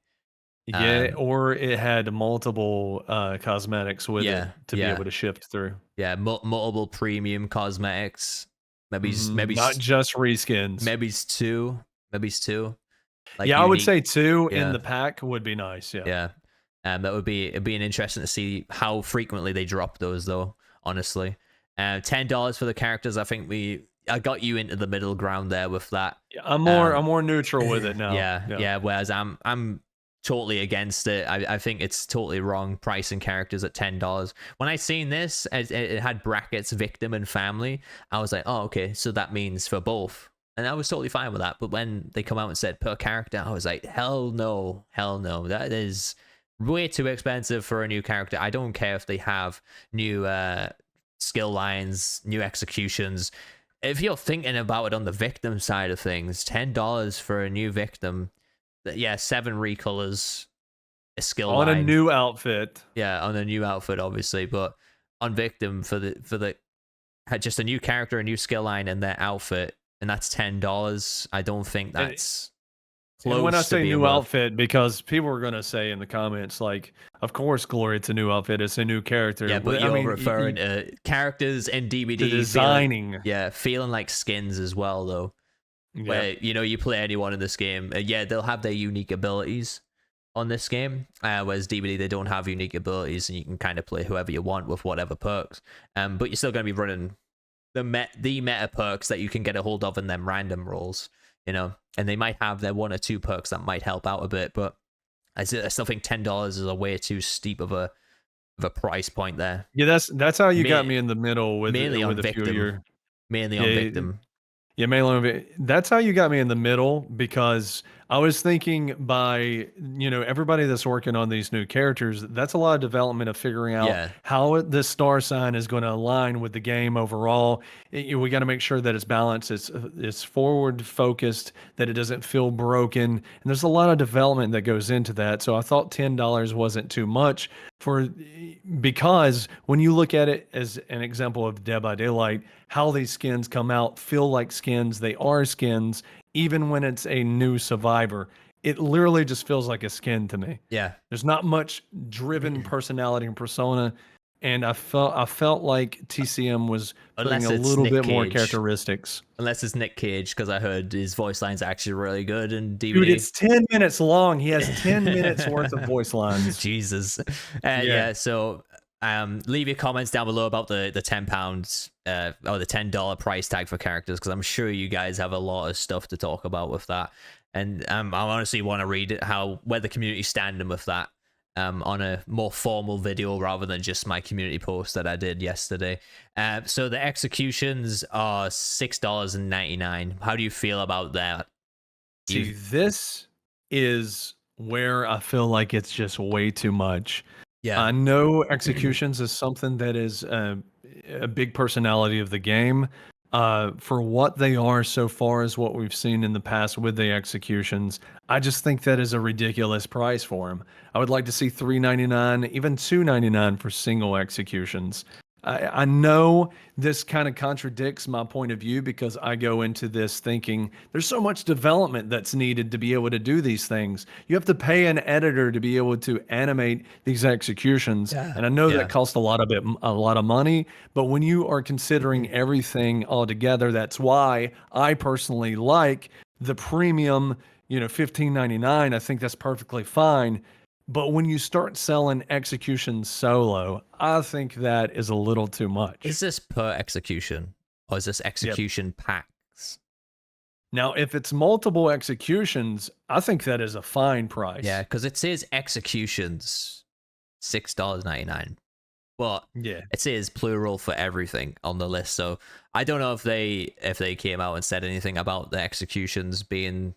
Yeah, or it had multiple cosmetics with it Yeah, to be yeah, able to shift through. yeah. Multiple premium cosmetics. Not just reskins. Maybe it's two. Like Yeah, I would unique. say 2 in Yeah, the pack would be nice. Yeah. yeah. That would be it'd be an interesting to see how frequently they drop those though. Honestly, $10 for the characters. I got you into the middle ground there with that. Yeah, Um, I'm more neutral with it now. Yeah, yeah. Whereas I'm totally against it. I think it's totally wrong pricing characters at $10. When I seen this, it had brackets victim and family. I was like, oh, okay, so that means for both, and I was totally fine with that. But when they come out and said per character, I was like, hell no, that is way too expensive for a new character. I don't care if they have new skill lines, new executions. If you're thinking about it on the victim side of things, $10 for a new victim, yeah, 7 recolors, a skill On a line, new outfit. yeah, on a new outfit, obviously, but on victim for the just a new character, a new skill line, and their outfit, and that's $10. I don't think And, that's and when I close to say being new worth. outfit, because people are going to say in the comments, like, of course, Glory, it's a new outfit. It's a new character. Yeah, but I you're mean, referring to characters in the DBD designing. feeling like skins as well, though. Yeah. Where you play anyone in this game, yeah, they'll have their unique abilities on this game, whereas DBD they don't have unique abilities, and you can kind of play whoever you want with whatever perks. But you're still going to be running the meta perks that you can get a hold of in them random rolls, and they might have their 1 or 2 perks that might help out a bit, but I still think $10 is a way too steep of a price point there. Yeah, that's how you got Ma- me in the middle with mainly on a few of victim, your mainly on yeah. victim. Yeah, Malin, that's how you got me in the middle because I was thinking by, everybody that's working on these new characters, that's a lot of development of figuring out Yeah, how this star sign is going to align with the game overall. We got to make sure that it's balanced, it's forward focused, that it doesn't feel broken. And there's a lot of development that goes into that. So I thought $10 wasn't too much because when you look at it as an example of Dead by Daylight, how these skins come out feel like skins, they are skins, even when it's a new survivor. It literally just feels like a skin to me. Yeah. There's not much driven personality and persona, and I felt like TCM was putting Unless a it's little Nick bit more Cage. characteristics. Unless it's Nick Cage, because I heard his voice line's actually really good in Dude, DVD. it's 10 minutes long. He has 10 minutes worth of voice lines. Jesus. Yeah. Yeah. So leave your comments down below about the £10 or the $10 price tag for characters, because I'm sure you guys have a lot of stuff to talk about with that. And I honestly want to read it, where the community's standing with that, on a more formal video rather than just my community post that I did yesterday. So the executions are $6.99. How do you feel about that? See, this is where I feel like it's just way too much. Yeah. I know executions is something that is a big personality of the game. For what they are so far as what we've seen in the past with the executions, I just think that is a ridiculous price for them. I would like to see $3.99, even $2.99 for single executions. I know this kind of contradicts my point of view because I go into this thinking there's so much development that's needed to be able to do these things. You have to pay an editor to be able to animate these executions, Yeah. and I know Yeah. that costs a lot of money. But when you are considering everything all together, that's why I personally like the premium. $15.99. I think that's perfectly fine. But when you start selling execution solo, I think that is a little too much. Is this per execution, or is this execution packs? Now, if it's multiple executions, I think that is a fine price. Yeah, because it says executions $6.99. But Yeah. it says plural for everything on the list. So I don't know if they came out and said anything about the executions being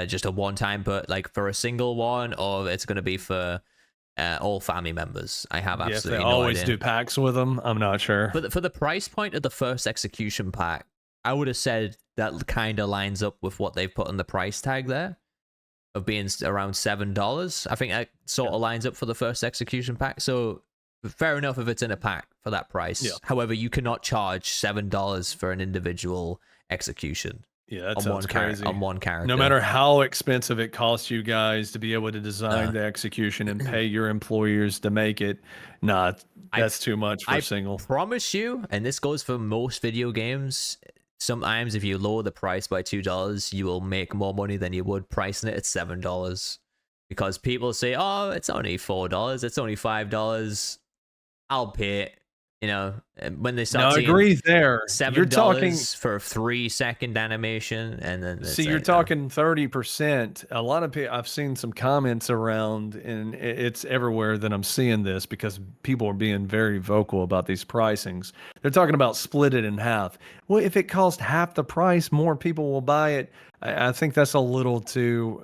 just a one time, but like for a single one, or it's going to be for all family members. I have absolutely they no always idea. do packs with them. I'm not sure. But for the price point of the first execution pack, I would have said that kind of lines up with what they've put on the price tag there, of being around $7. I think that sort of lines up for the first execution pack. So fair enough if it's in a pack for that price. Yeah. However, you cannot charge $7 for an individual execution. Yeah, that sounds crazy. On one character. No matter how expensive it costs you guys to be able to design the execution and pay your employers to make it, that's too much for single. I promise you, and this goes for most video games, sometimes if you lower the price by $2, you will make more money than you would pricing it at $7. Because people say, oh, it's only $4, it's only $5, I'll pay it. When they start I agree there. You're talking for a 3-second animation, and then you're talking 30%. A lot of people, I've seen some comments around, and it's everywhere that I'm seeing this because people are being very vocal about these pricings. They're talking about split it in half. Well, if it costs half the price, more people will buy it. I think that's a little too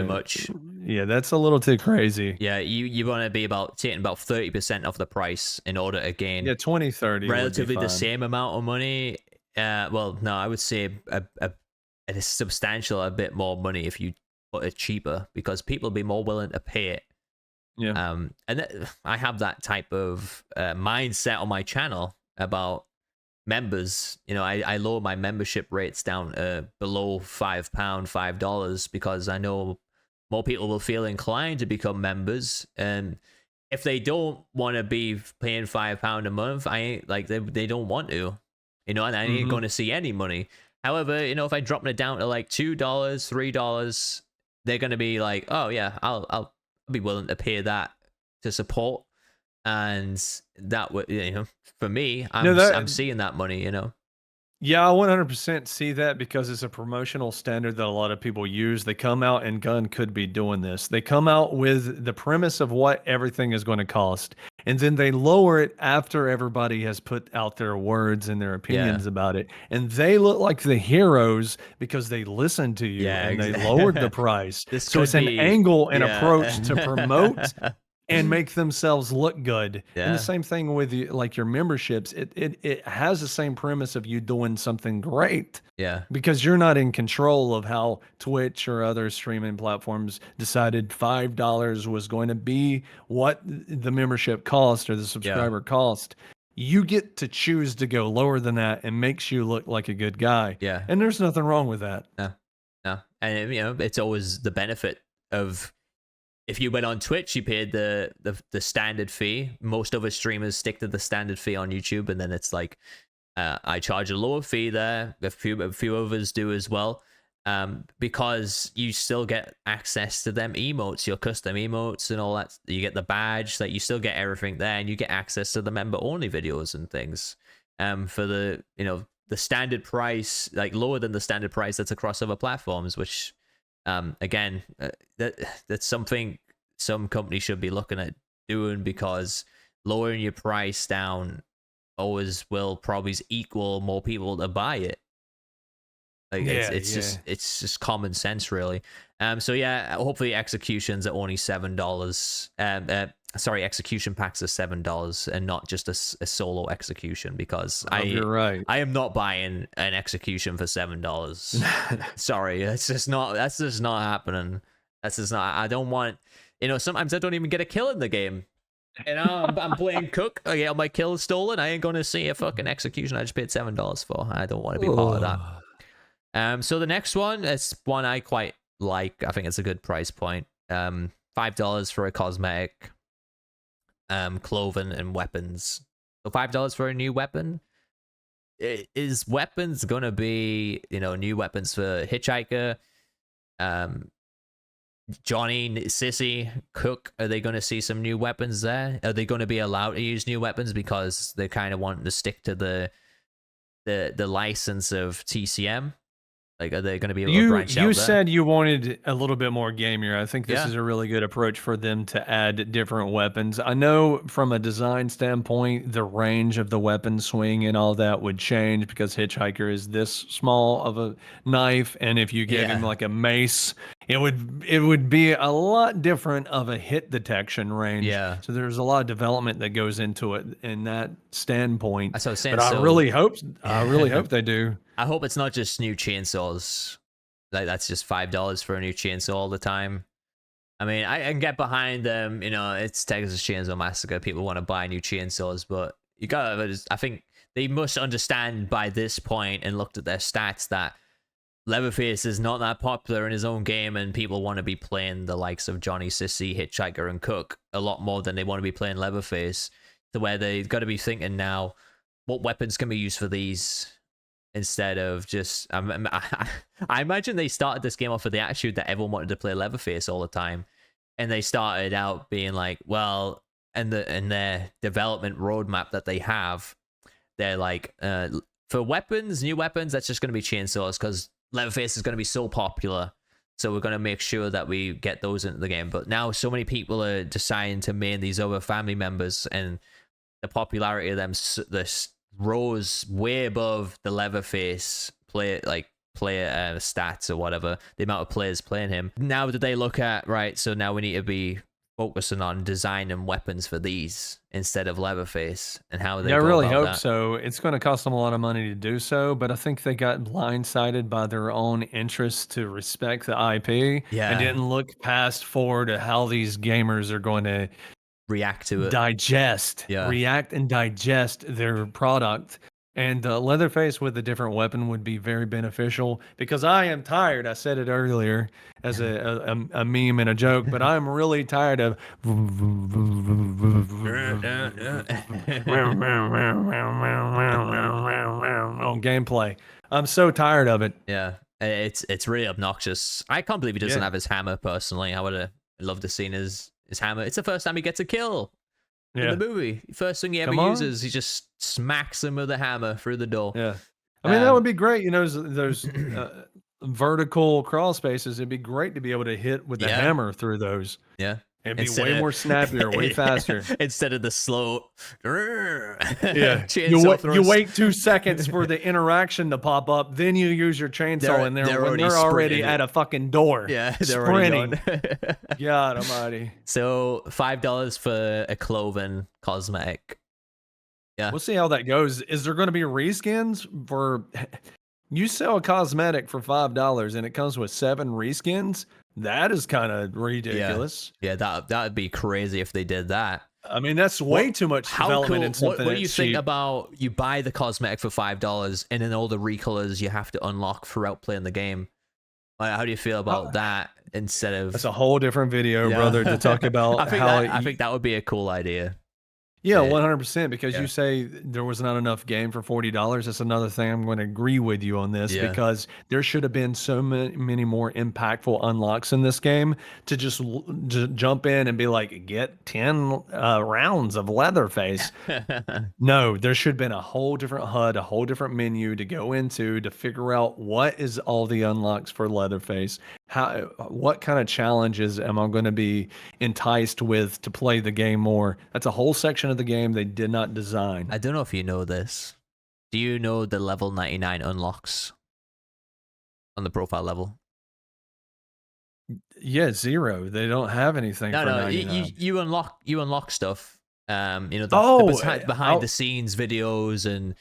much. Yeah, that's a little too crazy. Yeah, you want to be taking about 30% off the price in order to gain 20-30 relatively the same amount of money. Well, no, I would say a substantial a bit more money if you put it cheaper, because people will be more willing to pay it. Yeah. I have that type of mindset on my channel about members. I lower my membership rates down below £5, $5, because I know more people will feel inclined to become members, and if they don't want to be paying £5 a month, I ain't like they don't want to, and I ain't going to see any money. However, if I drop it down to like $2, $3, they're going to be like, oh yeah, I'll be willing to pay that to support. And that would, for me, I'm seeing that money, Yeah, I 100% see that because it's a promotional standard that a lot of people use. They come out, and Gun could be doing this. They come out with the premise of what everything is going to cost, and then they lower it after everybody has put out their words and their opinions about it. And they look like the heroes because they listened to you and they lowered the price. So it's an angle and approach to promote and make themselves look good. Yeah. And the same thing with your memberships. It has the same premise of you doing something great. Yeah. Because you're not in control of how Twitch or other streaming platforms decided $5 was going to be what the membership cost or the subscriber cost. you get to choose to go lower than that and makes you look like a good guy. Yeah. And there's nothing wrong with that. No. No. And you know, it's always the benefit of if you went on Twitch, you paid the standard fee. Most other streamers stick to the standard fee on YouTube, and then it's like I charge a lower fee there. A few others do as well, because you still get access to them emotes, your custom emotes and all that. You get the badge, that you still get everything there, and you get access to the member only videos and things. For the the standard price, like lower than the standard price that's across other platforms, which again, that's something some companies should be looking at doing, because lowering your price down always will probably equal more people to buy it. Like it's just common sense, really. So yeah, hopefully executions are only $7. Sorry, execution packs are $7 and not just a solo execution, because you're right. I am not buying an execution for $7. Sorry, that's just not happening. That's just not. I don't want. Sometimes I don't even get a kill in the game. I'm playing Cook. I get all my kills stolen. I ain't gonna see a fucking execution I just paid $7 for. I don't want to be part of that. So the next one is one I quite like. I think it's a good price point. $5 for a cosmetic, clothing and weapons. So $5 for a new weapon. Is weapons gonna be new weapons for Hitchhiker, Johnny, Sissy, Cook? Are they going to see some new weapons there? Are they going to be allowed to use new weapons because they're kind of wanting to stick to the license of TCM? Like, are they going to be able to branch out there? You said you wanted a little bit more gamier. I think this is a really good approach for them to add different weapons. I know from a design standpoint, the range of the weapon swing and all that would change, because Hitchhiker is this small of a knife, and if you give him like a mace, it would be a lot different of a hit detection range. Yeah. So there's a lot of development that goes into it in that standpoint. That's what I was saying. But I really hope they do. I hope it's not just new chainsaws. Like, that's just $5 for a new chainsaw all the time. I mean, I can get behind them. It's Texas Chainsaw Massacre. People want to buy new chainsaws, but you gotta. I think they must understand by this point and looked at their stats that Leatherface is not that popular in his own game, and people want to be playing the likes of Johnny, Sissy, Hitchhiker, and Cook a lot more than they want to be playing Leatherface. To where they've got to be thinking now, what weapons can be used for these? Instead of just, I imagine they started this game off with the attitude that everyone wanted to play Leatherface all the time, and they started out being like, well, and their development roadmap that they have, they're like, for weapons, new weapons, that's just going to be chainsaws, because Leatherface is going to be so popular, so we're going to make sure that we get those into the game. But now so many people are deciding to main these other family members, and the popularity of them, this rose way above the Leatherface player stats or whatever, the amount of players playing him. Now that they look at, right, so now we need to be focusing on design and weapons for these instead of Leatherface, and how they I really hope that. so. It's going to cost them a lot of money to do so, but I think they got blindsided by their own interest to respect the IP and didn't look past forward to how these gamers are going to react to it, react and digest their product. And Leatherface with a different weapon would be very beneficial, because I am tired. I said it earlier as a meme and a joke, but I'm really tired of gameplay. I'm so tired of it. Yeah, it's really obnoxious. I can't believe he doesn't have his hammer. Personally, I would have loved to seen his hammer. It's the first time he gets a kill in the movie. First thing he ever uses, he just smacks him with a hammer through the door. Yeah, I mean, that would be great. Those vertical crawl spaces. It'd be great to be able to hit with the hammer through those. Yeah. It'd be way more snappier, way faster. Instead of the slow. Yeah. You wait 2 seconds for the interaction to pop up, then you use your chainsaw, and they're already at a fucking door. Yeah, they're sprinting. God almighty. So $5 for a clothing cosmetic. Yeah. We'll see how that goes. Is there going to be reskins for? You sell a cosmetic for $5 and it comes with 7 reskins? That is kind of ridiculous. Yeah, that would be crazy if they did that. I mean, that's way too much How development cool? in something What do you that's think cheap. about you buy the cosmetic for $5 and then all the recolors you have to unlock throughout playing the game? Like, how do you feel Uh, about that instead That's of a whole different video, brother, to talk yeah? about how I think that would be a cool idea. yeah, Uh, 100%. Because you yeah, say there was not enough game for $40. That's another thing I'm going to agree with you on this, yeah. because there should have been so many more impactful unlocks in this game to just jump in and be like, get 10 rounds of Leatherface. No, there should have been a whole different HUD, a whole different menu to go into to figure out what is all the unlocks for Leatherface. What kind of challenges am I going to be enticed with to play the game more? That's a whole section of the game they did not design. I don't know if you know this. Do you know the level 99 unlocks on the profile level? Yeah, zero. They don't have anything No, for no. 99. You unlock stuff. You know the Oh, behind the scenes videos, and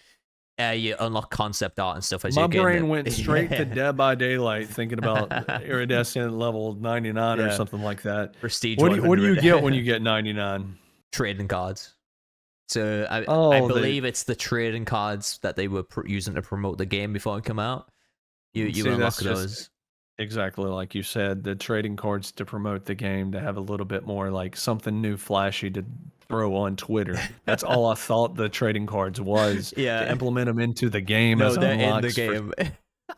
you unlock concept art and stuff as my you're getting brain it. went straight to Yeah. Dead by Daylight thinking about Iridescent level 99 or Yeah. something like that. Prestige What do you 100. get when you get 99? Trading cards. So I Oh, believe it's the trading cards that they were using to promote the game before it came out. You see, unlock that's just those. exactly like you said, the trading cards to promote the game, to have a little bit more like something new flashy to throw on Twitter. That's all I thought the trading cards was, to Yeah. implement them into the game No, as they're in the unlocks for. game.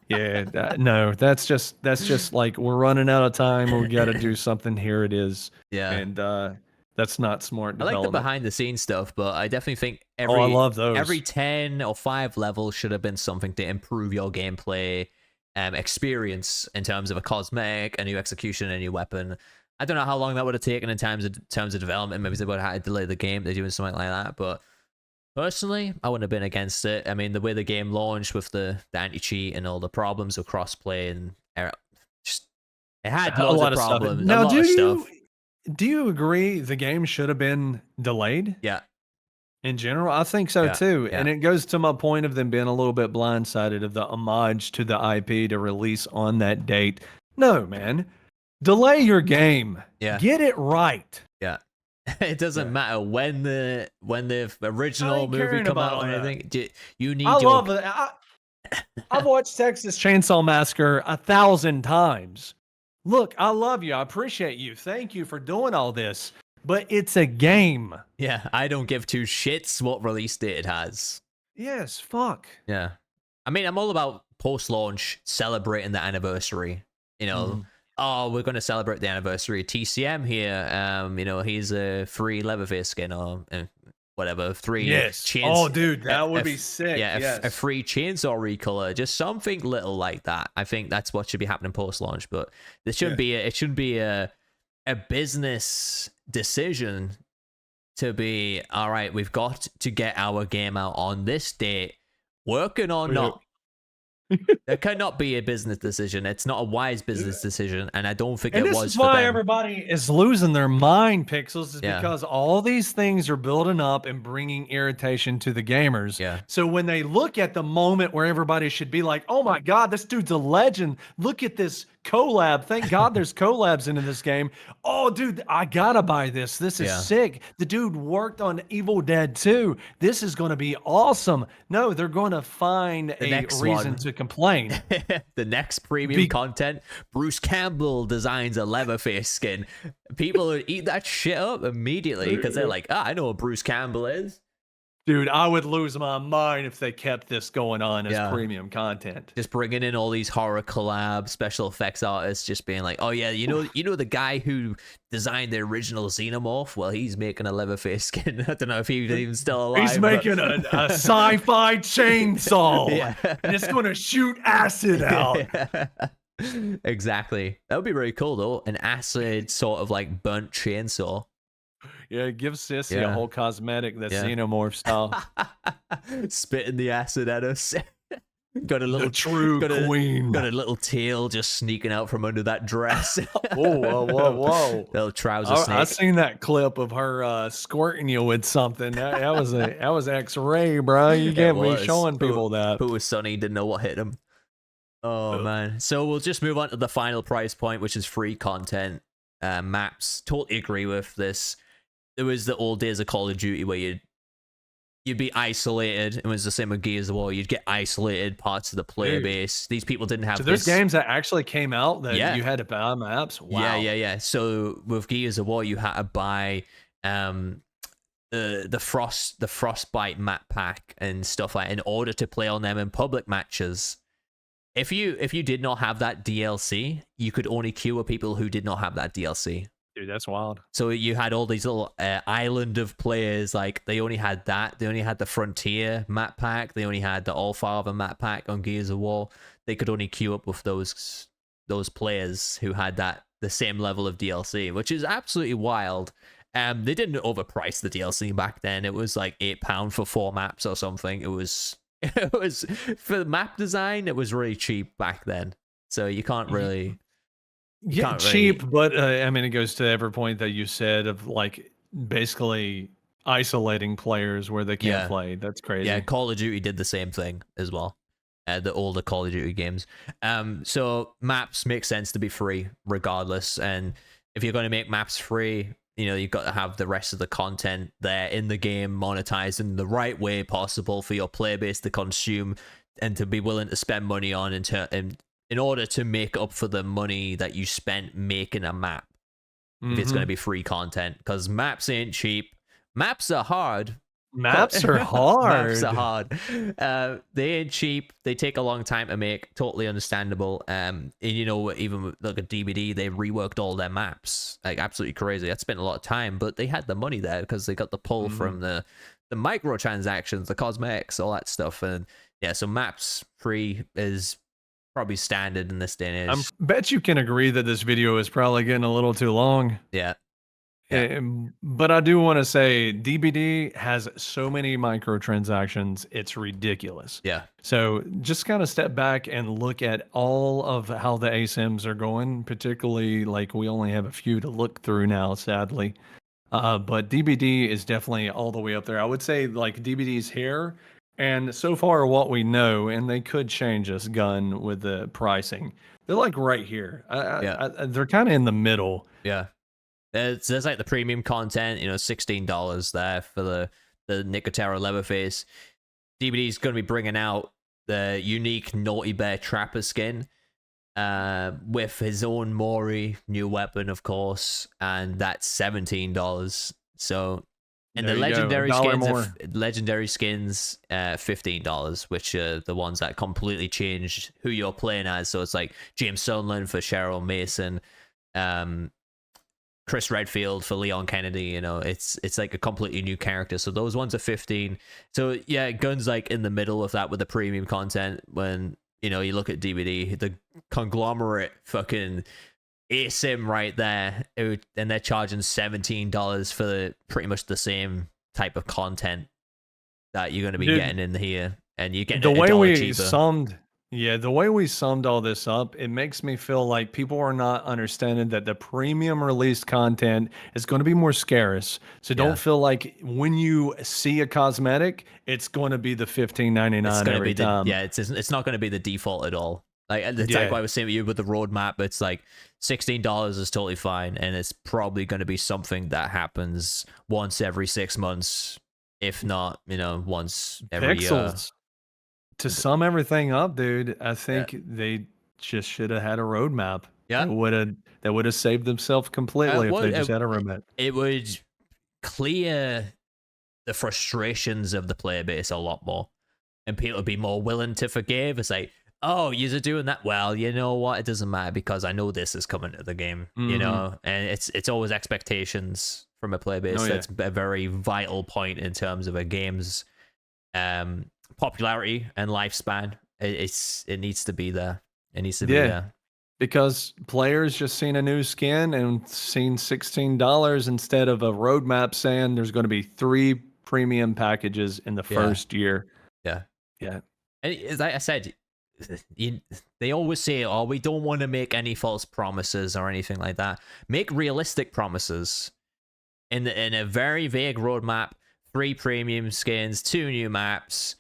Yeah, no, that's just like, we're running out of time. We got to do something. Here it is. Yeah. And that's not smart I like the development. behind the scenes stuff, but I definitely think Oh, I love those. every 10 or 5 levels should have been something to improve your gameplay experience in terms of a cosmetic, a new execution, a new weapon. I don't know how long that would have taken in terms of development. Maybe they would have had to delay the game. They're doing something like that, but personally, I wouldn't have been against it. I mean, the way the game launched with the anti-cheat and all the problems of crossplay and just it had A loads lot of of stuff. problems. A Now, lot of stuff. do you agree the game should have been delayed? Yeah, In general, I think so yeah, too. yeah, And it goes to my point of them being a little bit blindsided of the homage to the IP to release on that date. No, man. Delay your game. yeah, Get it right. yeah. It doesn't Yeah. matter when the I original ain't movie caring come about out all or that. anything. You need I your love it. I've watched Texas Chainsaw Massacre 1,000 times. Look, I love you. I appreciate you. Thank you for doing all this. But it's a game. yeah. I don't give two shits what release date it has. Yes, fuck. Yeah. I mean, I'm all about post-launch celebrating the anniversary. You know, Mhm. oh, we're going to celebrate the anniversary of TCM here. You know, he's a free Leatherface skin or whatever, free Yes. chains. Oh, dude, that would be sick. Yeah, Yes. a free chainsaw recolor, just something little like that. I think that's what should be happening post-launch. But there shouldn't be it shouldn't be a business decision to be, all right, we've got to get our game out on this date, working or not. There cannot be a business decision. It's not a wise business decision, and I don't think And it this was is for why them. everybody is losing their mind, Pixels, is Yeah. because all these things are building up and bringing irritation to the gamers. Yeah. So when they look at the moment where everybody should be like, oh my God, this dude's a legend. Look at this collab. Thank God there's collabs into this game. Oh, dude, I gotta buy this. This is Yeah. sick. The dude worked on Evil Dead 2. This is going to be awesome. No, they're going to find a next reason one. to complain. The next premium content, Bruce Campbell designs a Leatherface skin. People would eat that shit up immediately because they're like, I know what Bruce Campbell is. Dude, I would lose my mind if they kept this going on as Yeah. premium content. Just bringing in all these horror collab special effects artists, just being like, oh yeah, you know the guy who designed the original Xenomorph? Well, he's making a Leatherface skin. I don't know if he's even still alive. He's making a sci-fi chainsaw. Yeah. And it's going to shoot acid out. Exactly. That would be really cool though. An acid sort of like burnt chainsaw. Yeah, give Sissy a Yeah. whole cosmetic that's Yeah. Xenomorph style. Spitting the acid at us. Got a little The true queen. Got a little tail just sneaking out from under that dress. Whoa. Little trouser snake. I seen that clip of her squirting you with something. That was X-ray, bro. You can't be showing people that. Who was Sonny didn't know what hit him. Oh man. So we'll just move on to the final price point, which is free content. Maps. Totally agree with this. there was the old days of Call of Duty where you'd be isolated. It was the same with Gears of War. You'd get isolated parts of the player Dude. base. These people didn't have So there's games that actually came out that Yeah. you had to buy maps. Wow. Yeah. So with Gears of War, you had to buy the frostbite map pack and stuff like that in order to play on them in public matches. If you did not have that DLC, you could only queue with people who did not have that DLC. Dude, that's wild. So you had all these little island of players, like they only had that. They only had the Frontier map pack. They only had the All-Father map pack on Gears of War. They could only queue up with those players who had the same level of DLC, which is absolutely wild. They didn't overprice the DLC back then. It was like £8 for 4 maps or something. It was for the map design. It was really cheap back then. So you can't really. Yeah, cheap, but I mean, it goes to every point that you said of like basically isolating players where they can't play. That's crazy. Yeah, Call of Duty did the same thing as well. The older Call of Duty games. So maps make sense to be free regardless. And if you're going to make maps free, you know, you've got to have the rest of the content there in the game monetized in the right way possible for your player base to consume and to be willing to spend money on in order to make up for the money that you spent making a map. If it's going to be free content, because maps ain't cheap. Maps are hard. Maps are hard. Maps are hard. They ain't cheap. They take a long time to make. Totally understandable. And you know, even look at DBD, they reworked all their maps. Like absolutely crazy. That spent a lot of time, but they had the money there because they got the pull from the microtransactions, the cosmetics, all that stuff. And yeah, so maps free is probably standard in this day and age. I bet you can agree that this video is probably getting a little too long. Yeah. But I do want to say DBD has so many microtransactions, it's ridiculous. Yeah. So just kind of step back and look at all of how the ASIMs are going, particularly like we only have a few to look through now, sadly. But DBD is definitely all the way up there. I would say like DBD's here. And so far, what we know, and they could change this gun with the pricing, they're like right here. They're kind of in the middle. Yeah. There's like the premium content, you know, $16 there for the Nicotero Leatherface. DBD's going to be bringing out the unique Naughty Bear Trapper skin with his own Mori new weapon, of course, and that's $17. So. And the legendary skins, $15, which are the ones that completely change who you're playing as. So it's like James Sunderland for Cheryl Mason, Chris Redfield for Leon Kennedy. You know, it's like a completely new character. So those ones are 15. So yeah, Gun's like in the middle of that with the premium content. When you know you look at DBD, the conglomerate fucking ASIM right there, and they're charging $17 for pretty much the same type of content that you're going to be getting in here, and you get the way we cheaper. the way we summed all this up, it makes me feel like people are not understanding that the premium released content is going to be more scarce. So don't feel like when you see a cosmetic, it's going to be the $15.99 every time. It's not going to be the default at all. Like I was saying with you with the roadmap, it's like $16 is totally fine, and it's probably going to be something that happens once every 6 months, if not, you know, once every year. To sum everything up, dude, I think they just should have had a roadmap. Yeah, that would have saved themselves completely if they just had a roadmap. It would clear the frustrations of the player base a lot more, and people would be more willing to forgive. It's like, oh, you're doing that. Well, you know what? It doesn't matter because I know this is coming to the game, you know, and it's always expectations from a player base. That's a very vital point in terms of a game's popularity and lifespan. It needs to be there. It needs to be there. Because players just seen a new skin and seen $16 instead of a roadmap saying there's going to be 3 premium packages in the first year. Yeah. And as I said, they always say, oh, we don't want to make any false promises or anything like that. Make realistic promises in a very vague roadmap. 3 premium skins, 2 new maps,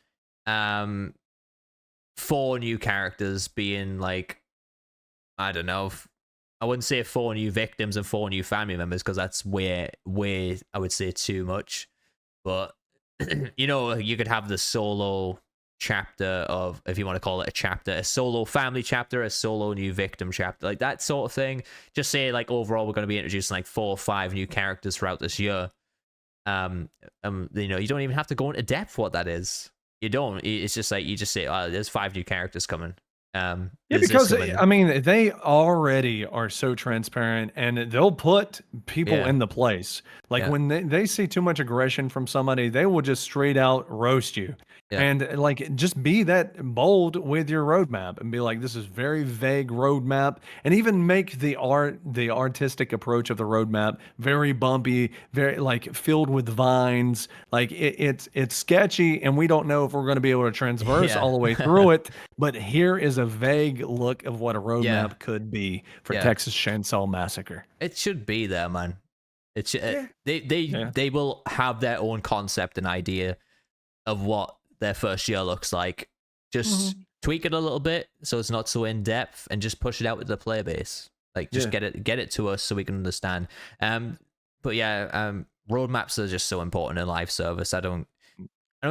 4 new characters being like, I don't know, I wouldn't say 4 new victims and 4 new family members, because that's way I would say too much. But you could have the solo chapter of, if you want to call it a chapter, a solo family chapter, a solo new victim chapter, like that sort of thing. Just say like overall we're going to be introducing like 4 or 5 new characters throughout this year. You don't even have to go into depth what that is. You don't. It's just like you just say, oh, there's 5 new characters coming. Yeah, because I mean, they already are so transparent, and they'll put people in the place. Like when they see too much aggression from somebody, they will just straight out roast you. And like, just be that bold with your roadmap and be like, this is very vague roadmap, and even make the artistic approach of the roadmap very bumpy, very like filled with vines. Like it's sketchy, and we don't know if we're going to be able to transverse all the way through it. But here is a vague look of what a roadmap could be for Texas Chainsaw Massacre. It should be there, man. It should, they will have their own concept and idea of what their first year looks like. Just tweak it a little bit so it's not so in depth, and just push it out with the player base. Like just get it to us so we can understand. But yeah, roadmaps are just so important in live service. I don't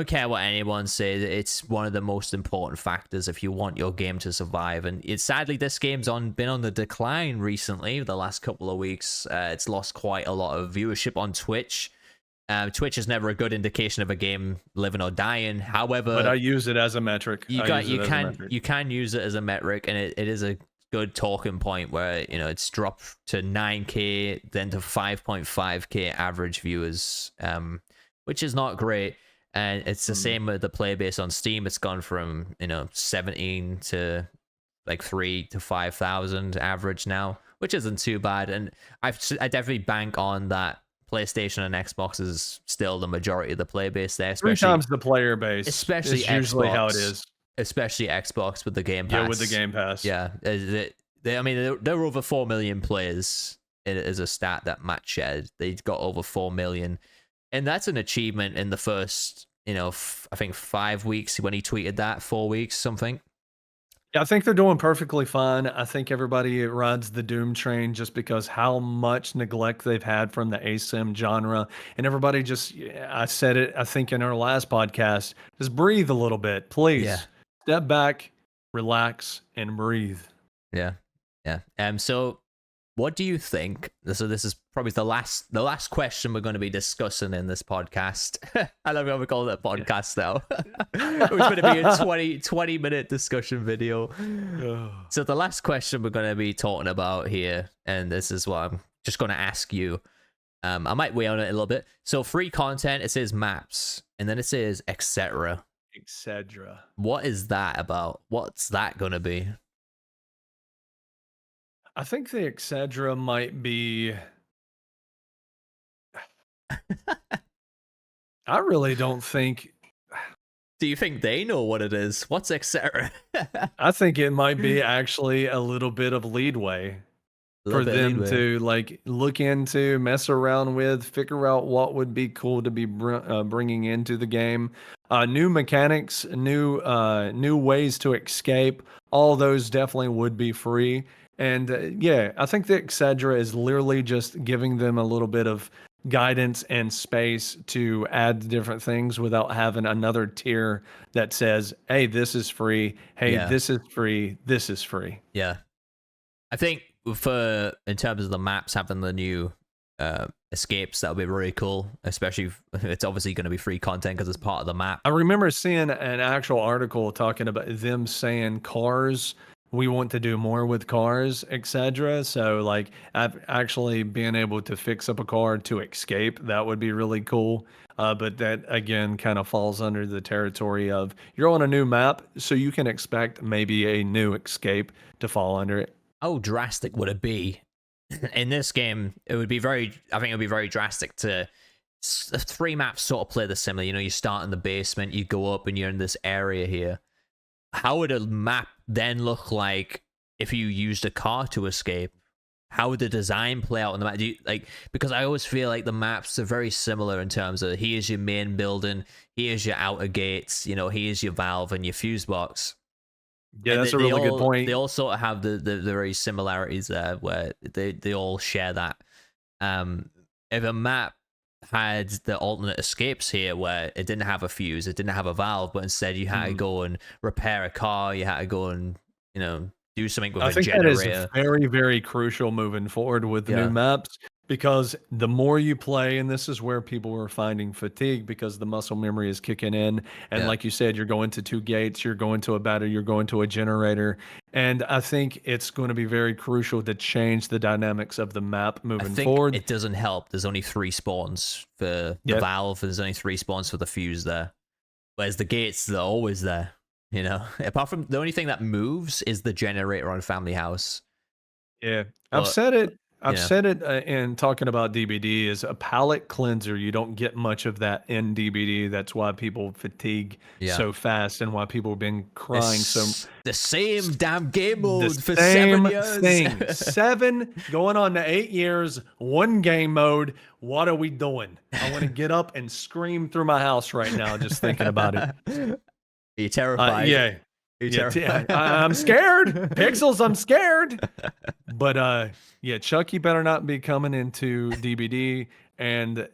care what anyone says. It's one of the most important factors if you want your game to survive. And sadly, this game's been on the decline recently. The last couple of weeks, it's lost quite a lot of viewership on Twitch. Twitch is never a good indication of a game living or dying. However, but I use it as a metric. You can use it as a metric, and it is a good talking point where it's dropped to 9K, then to 5.5K average viewers, which is not great. And it's the same with the player base on Steam. It's gone from 17 to like 3 to 5,000 average now, which isn't too bad. And I definitely bank on that. PlayStation and Xbox is still the majority of the player base there. 3 times the player base. Especially is Xbox, usually how it is. Especially Xbox with the Game Pass. Yeah, with the Game Pass. Yeah, there were over 4 million players. It is a stat that Matt shared. They got over 4 million. And that's an achievement in the first, I think 5 weeks when he tweeted that, 4 weeks, something. Yeah, I think they're doing perfectly fine. I think everybody rides the Doom train just because how much neglect they've had from the ASIM genre. And everybody I said it, I think in our last podcast, just breathe a little bit, please. Yeah. Step back, relax, and breathe. Yeah. So what do you think? So this is probably the last question we're going to be discussing in this podcast. I love how we call it a podcast now. It was going to be a 20-minute discussion video. So the last question we're going to be talking about here, and this is what I'm just going to ask you. I might weigh on it a little bit. So free content, it says maps, and then it says etc. Etc. What is that about? What's that going to be? I think the etc. might be. I really don't think. Do you think they know what it is? What's etc.? I think it might be actually a little bit of leadway for them to like look into, mess around with, figure out what would be cool to be bringing into the game. New mechanics, new ways to escape. All those definitely would be free. And I think the etc. is literally just giving them a little bit of guidance and space to add different things without having another tier that says, hey, this is free. Hey, this is free. This is free. Yeah. I think in terms of the maps, having the new escapes, that would be really cool, especially if it's obviously going to be free content because it's part of the map. I remember seeing an actual article talking about them saying cars, we want to do more with cars, etc. So like actually being able to fix up a car to escape, that would be really cool. But that again kind of falls under the territory of you're on a new map, so you can expect maybe a new escape to fall under it. How drastic would it be? In this game, I think it would be very drastic to 3 maps sort of play the similar. You start in the basement, you go up and you're in this area here. How would a map then look like if you used a car to escape? How would the design play out on the map? Because I always feel like the maps are very similar in terms of here's your main building, here's your outer gates, here's your valve and your fuse box. Yeah, And that's a really good they point. all sort of have the very similarities there, where they all share that. Um, if a map had the alternate escapes here, where it didn't have a fuse, it didn't have a valve, but instead you had to Mhm. go and repair a car, you had to go and do something with I a think that is generator. very, very crucial moving forward with the new Yeah, maps because the more you play, and this is where people are finding fatigue because the muscle memory is kicking in. And yeah. like you said, you're going to two gates, you're going to a battery, you're going to a generator. And I think it's going to be very crucial to change the dynamics of the map I moving think forward. it doesn't help. There's only 3 spawns for the Yep. valve. There's only 3 spawns for the fuse there. Whereas the gates, they're always there. Apart from the only thing that moves is the generator on Family House. Yeah, I've But said it. I've yeah, said it in talking about DBD is a palate cleanser. You don't get much of that in DBD. That's why people fatigue yeah. so fast and why people have been crying so. It's the same damn game The mode for same 7 years. thing. 7 going on to 8 years, one game mode. What are we doing? I want to get up and scream through my house right now just thinking about it. Are you terrified? Yeah. Are you Yeah, terrified? I'm scared. Pixels, I'm scared. But yeah, Chucky better not be coming into DBD, and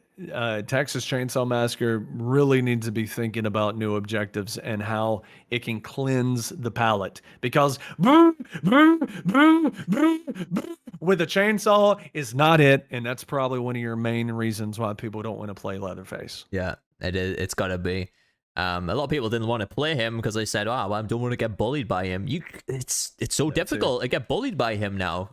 Texas Chainsaw Massacre really needs to be thinking about new objectives and how it can cleanse the palate. Because boom, boom, boom, boom, boom with a chainsaw is not it, and that's probably one of your main reasons why people don't want to play Leatherface. Yeah, it is. It's gotta be. A lot of people didn't want to play him because they said, "Oh, well, I don't want to get bullied by him." It's so That too. difficult to get bullied by him now.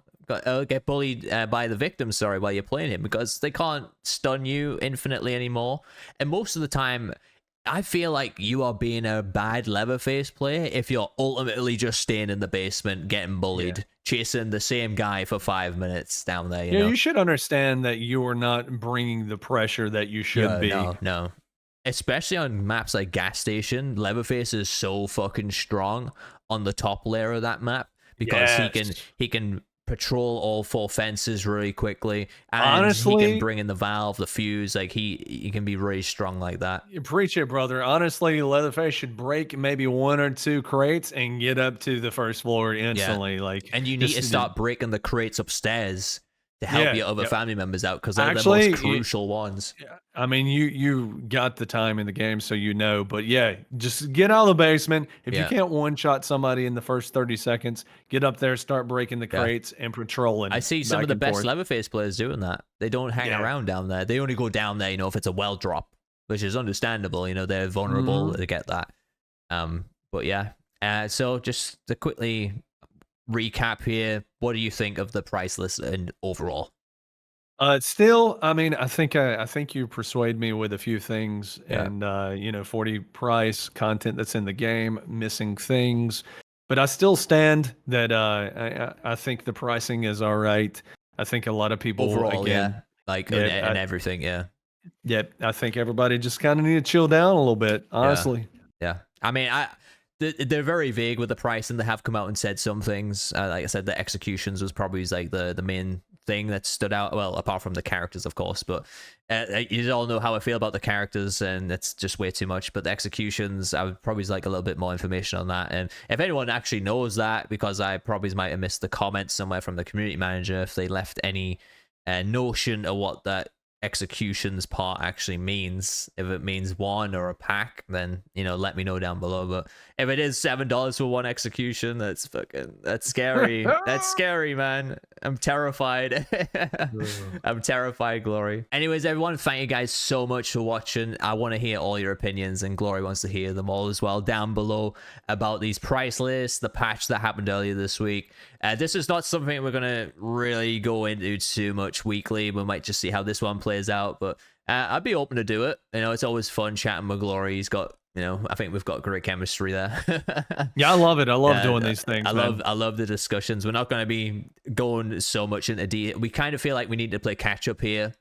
Get bullied by the victim, sorry, while you're playing him because they can't stun you infinitely anymore. And most of the time, I feel like you are being a bad Leatherface player if you're ultimately just staying in the basement, getting Yeah. bullied, chasing the same guy for 5 minutes down there. Yeah, you should understand that you are not bringing the pressure that you should Yeah, be. no. Especially on maps like Gas Station, Leatherface is so fucking strong on the top layer of that map because Yes. he can patrol all 4 fences really quickly, and he can Honestly, bring in the valve, the fuse. Like he can be really strong like that. you preach it, brother. Honestly, Leatherface should break maybe one or two crates and get up to the first floor Yeah, instantly. Like, and you need to just start breaking the crates upstairs to help yeah, your other yeah. family members out because they're the most Actually, crucial ones. I mean, you got the time in the game, so you know. But yeah, just get out of the basement. If you Yeah, can't one shot somebody in the first 30 seconds, get up there, start breaking the yeah. crates and I patrolling see some of back the and best forth. Leatherface players doing that. They don't hang Yeah. around down there. They only go down there, if it's a well drop, which is understandable. They're vulnerable Mhm. to get that. But yeah. So just to quickly recap here, what do you think of the price list and overall? Still, I mean, I think you persuade me with a few things, Yeah. and 40 price content that's in the game, missing things, but I still stand that I think the pricing is all right. I think a lot of people, Overall, again, yeah. Like yeah, and everything, yeah. yeah, I think everybody just kind of need to chill down a little bit, Yeah. honestly. Yeah. I mean, they're very vague with the price, and they have come out and said some things. Like I said, the executions was probably like the main thing that stood out. Well, apart from the characters, of course, but you all know how I feel about the characters, and it's just way too much. But the executions, I would probably like a little bit more information on that. And if anyone actually knows that, because I probably might have missed the comments somewhere from the community manager, if they left any notion of what that executions part actually means, if it means one or a pack, then let me know down below. But if it is $7 for one execution, that's scary. That's scary, man. I'm terrified. I'm terrified, Glory. Anyways, everyone, thank you guys so much for watching. I want to hear all your opinions, and Glory wants to hear them all as well down below about these price lists, the patch that happened earlier this week. This is not something we're gonna really go into too much weekly. We might just see how this one plays out, but I'd be open to do it. It's always fun chatting with Glory. He's got, I think we've got great chemistry there. Yeah, I love it. I love doing these things, man. I love the discussions. We're not going to be going so much into detail. We kind of feel like we need to play catch up here.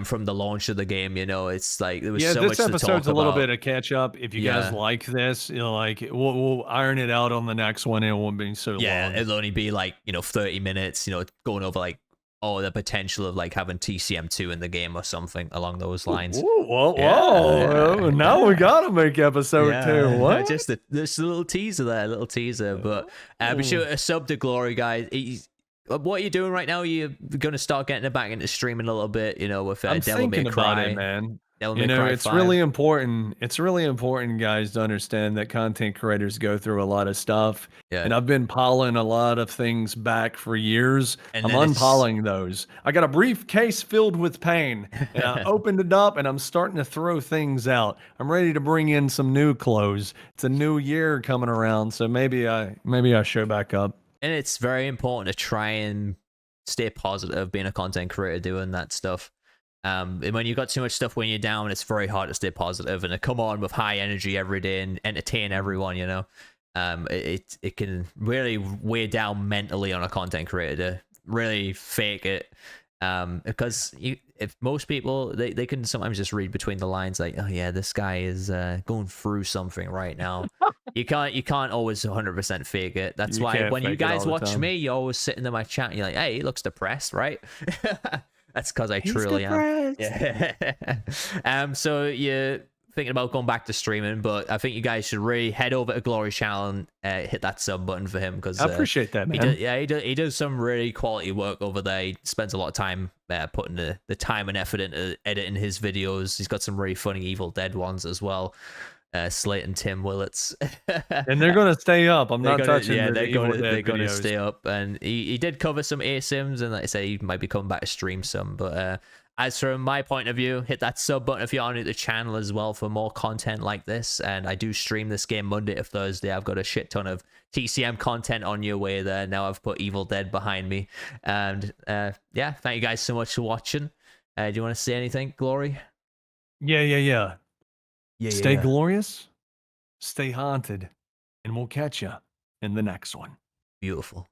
From the launch of the game, it's like there was so much This to episode's talk a little about. bit of catch up. If you guys like this, like we'll iron it out on the next one. And it won't be so Yeah, long. it'll only be like 30 minutes. Going over like or the potential of like having TCM2 in the game or something along those lines. Ooh, whoa, Yeah, whoa. Now we gotta make episode 2. yeah. What? Just a little teaser there, a little teaser. But be sure to sub to Glory, guys. What are you doing right now? You're gonna start getting back into streaming a little bit, you know, with I'm Devil May thinking about Cry, it, man. Devil You May know, Cry it's 5. really important. It's really important, guys, to understand that content creators go through a lot of stuff. Yeah, And I've been piling a lot of things back for years. and I'm then it's unpiling those. I got a briefcase filled with pain, and I opened it up, and I'm starting to throw things out. I'm ready to bring in some new clothes. It's a new year coming around, so maybe I show back up. and it's very important to try and stay positive being a content creator doing that stuff. And when you've got too much stuff when you're down, it's very hard to stay positive and to come on with high energy every day and entertain everyone, you know. It can really weigh down mentally on a content creator to really fake it. Because if most people they can sometimes just read between the lines like, oh yeah, this guy is going through something right now. You can't always 100% fake it. That's You why can't when you fake it all guys the watch time. me, you're always sitting in my chat and you're like, hey, he looks depressed, right? That's because I He's truly am. depressed. Yeah. So you're thinking about going back to streaming, but I think you guys should really head over to Glory's channel and hit that sub button for him because I appreciate that, man. he does some really quality work over there. He spends a lot of time putting the time and effort into editing his videos. He's got some really funny Evil Dead ones as well. Slate and Tim Willits. And they're gonna stay up. I'm not touching yeah, the they're Evil gonna Dead videos. stay up. And he did cover some ASIMs, and like I say, he might be coming back to stream some. But as from my point of view, hit that sub button if you're new to the channel as well for more content like this. And I do stream this game Monday to Thursday. I've got a shit ton of TCM content on your way there. Now I've put Evil Dead behind me. And yeah, thank you guys so much for watching. Do you want to say anything, Glory? Yeah. Yeah. Stay glorious, stay haunted, and we'll catch you in the next one. Beautiful.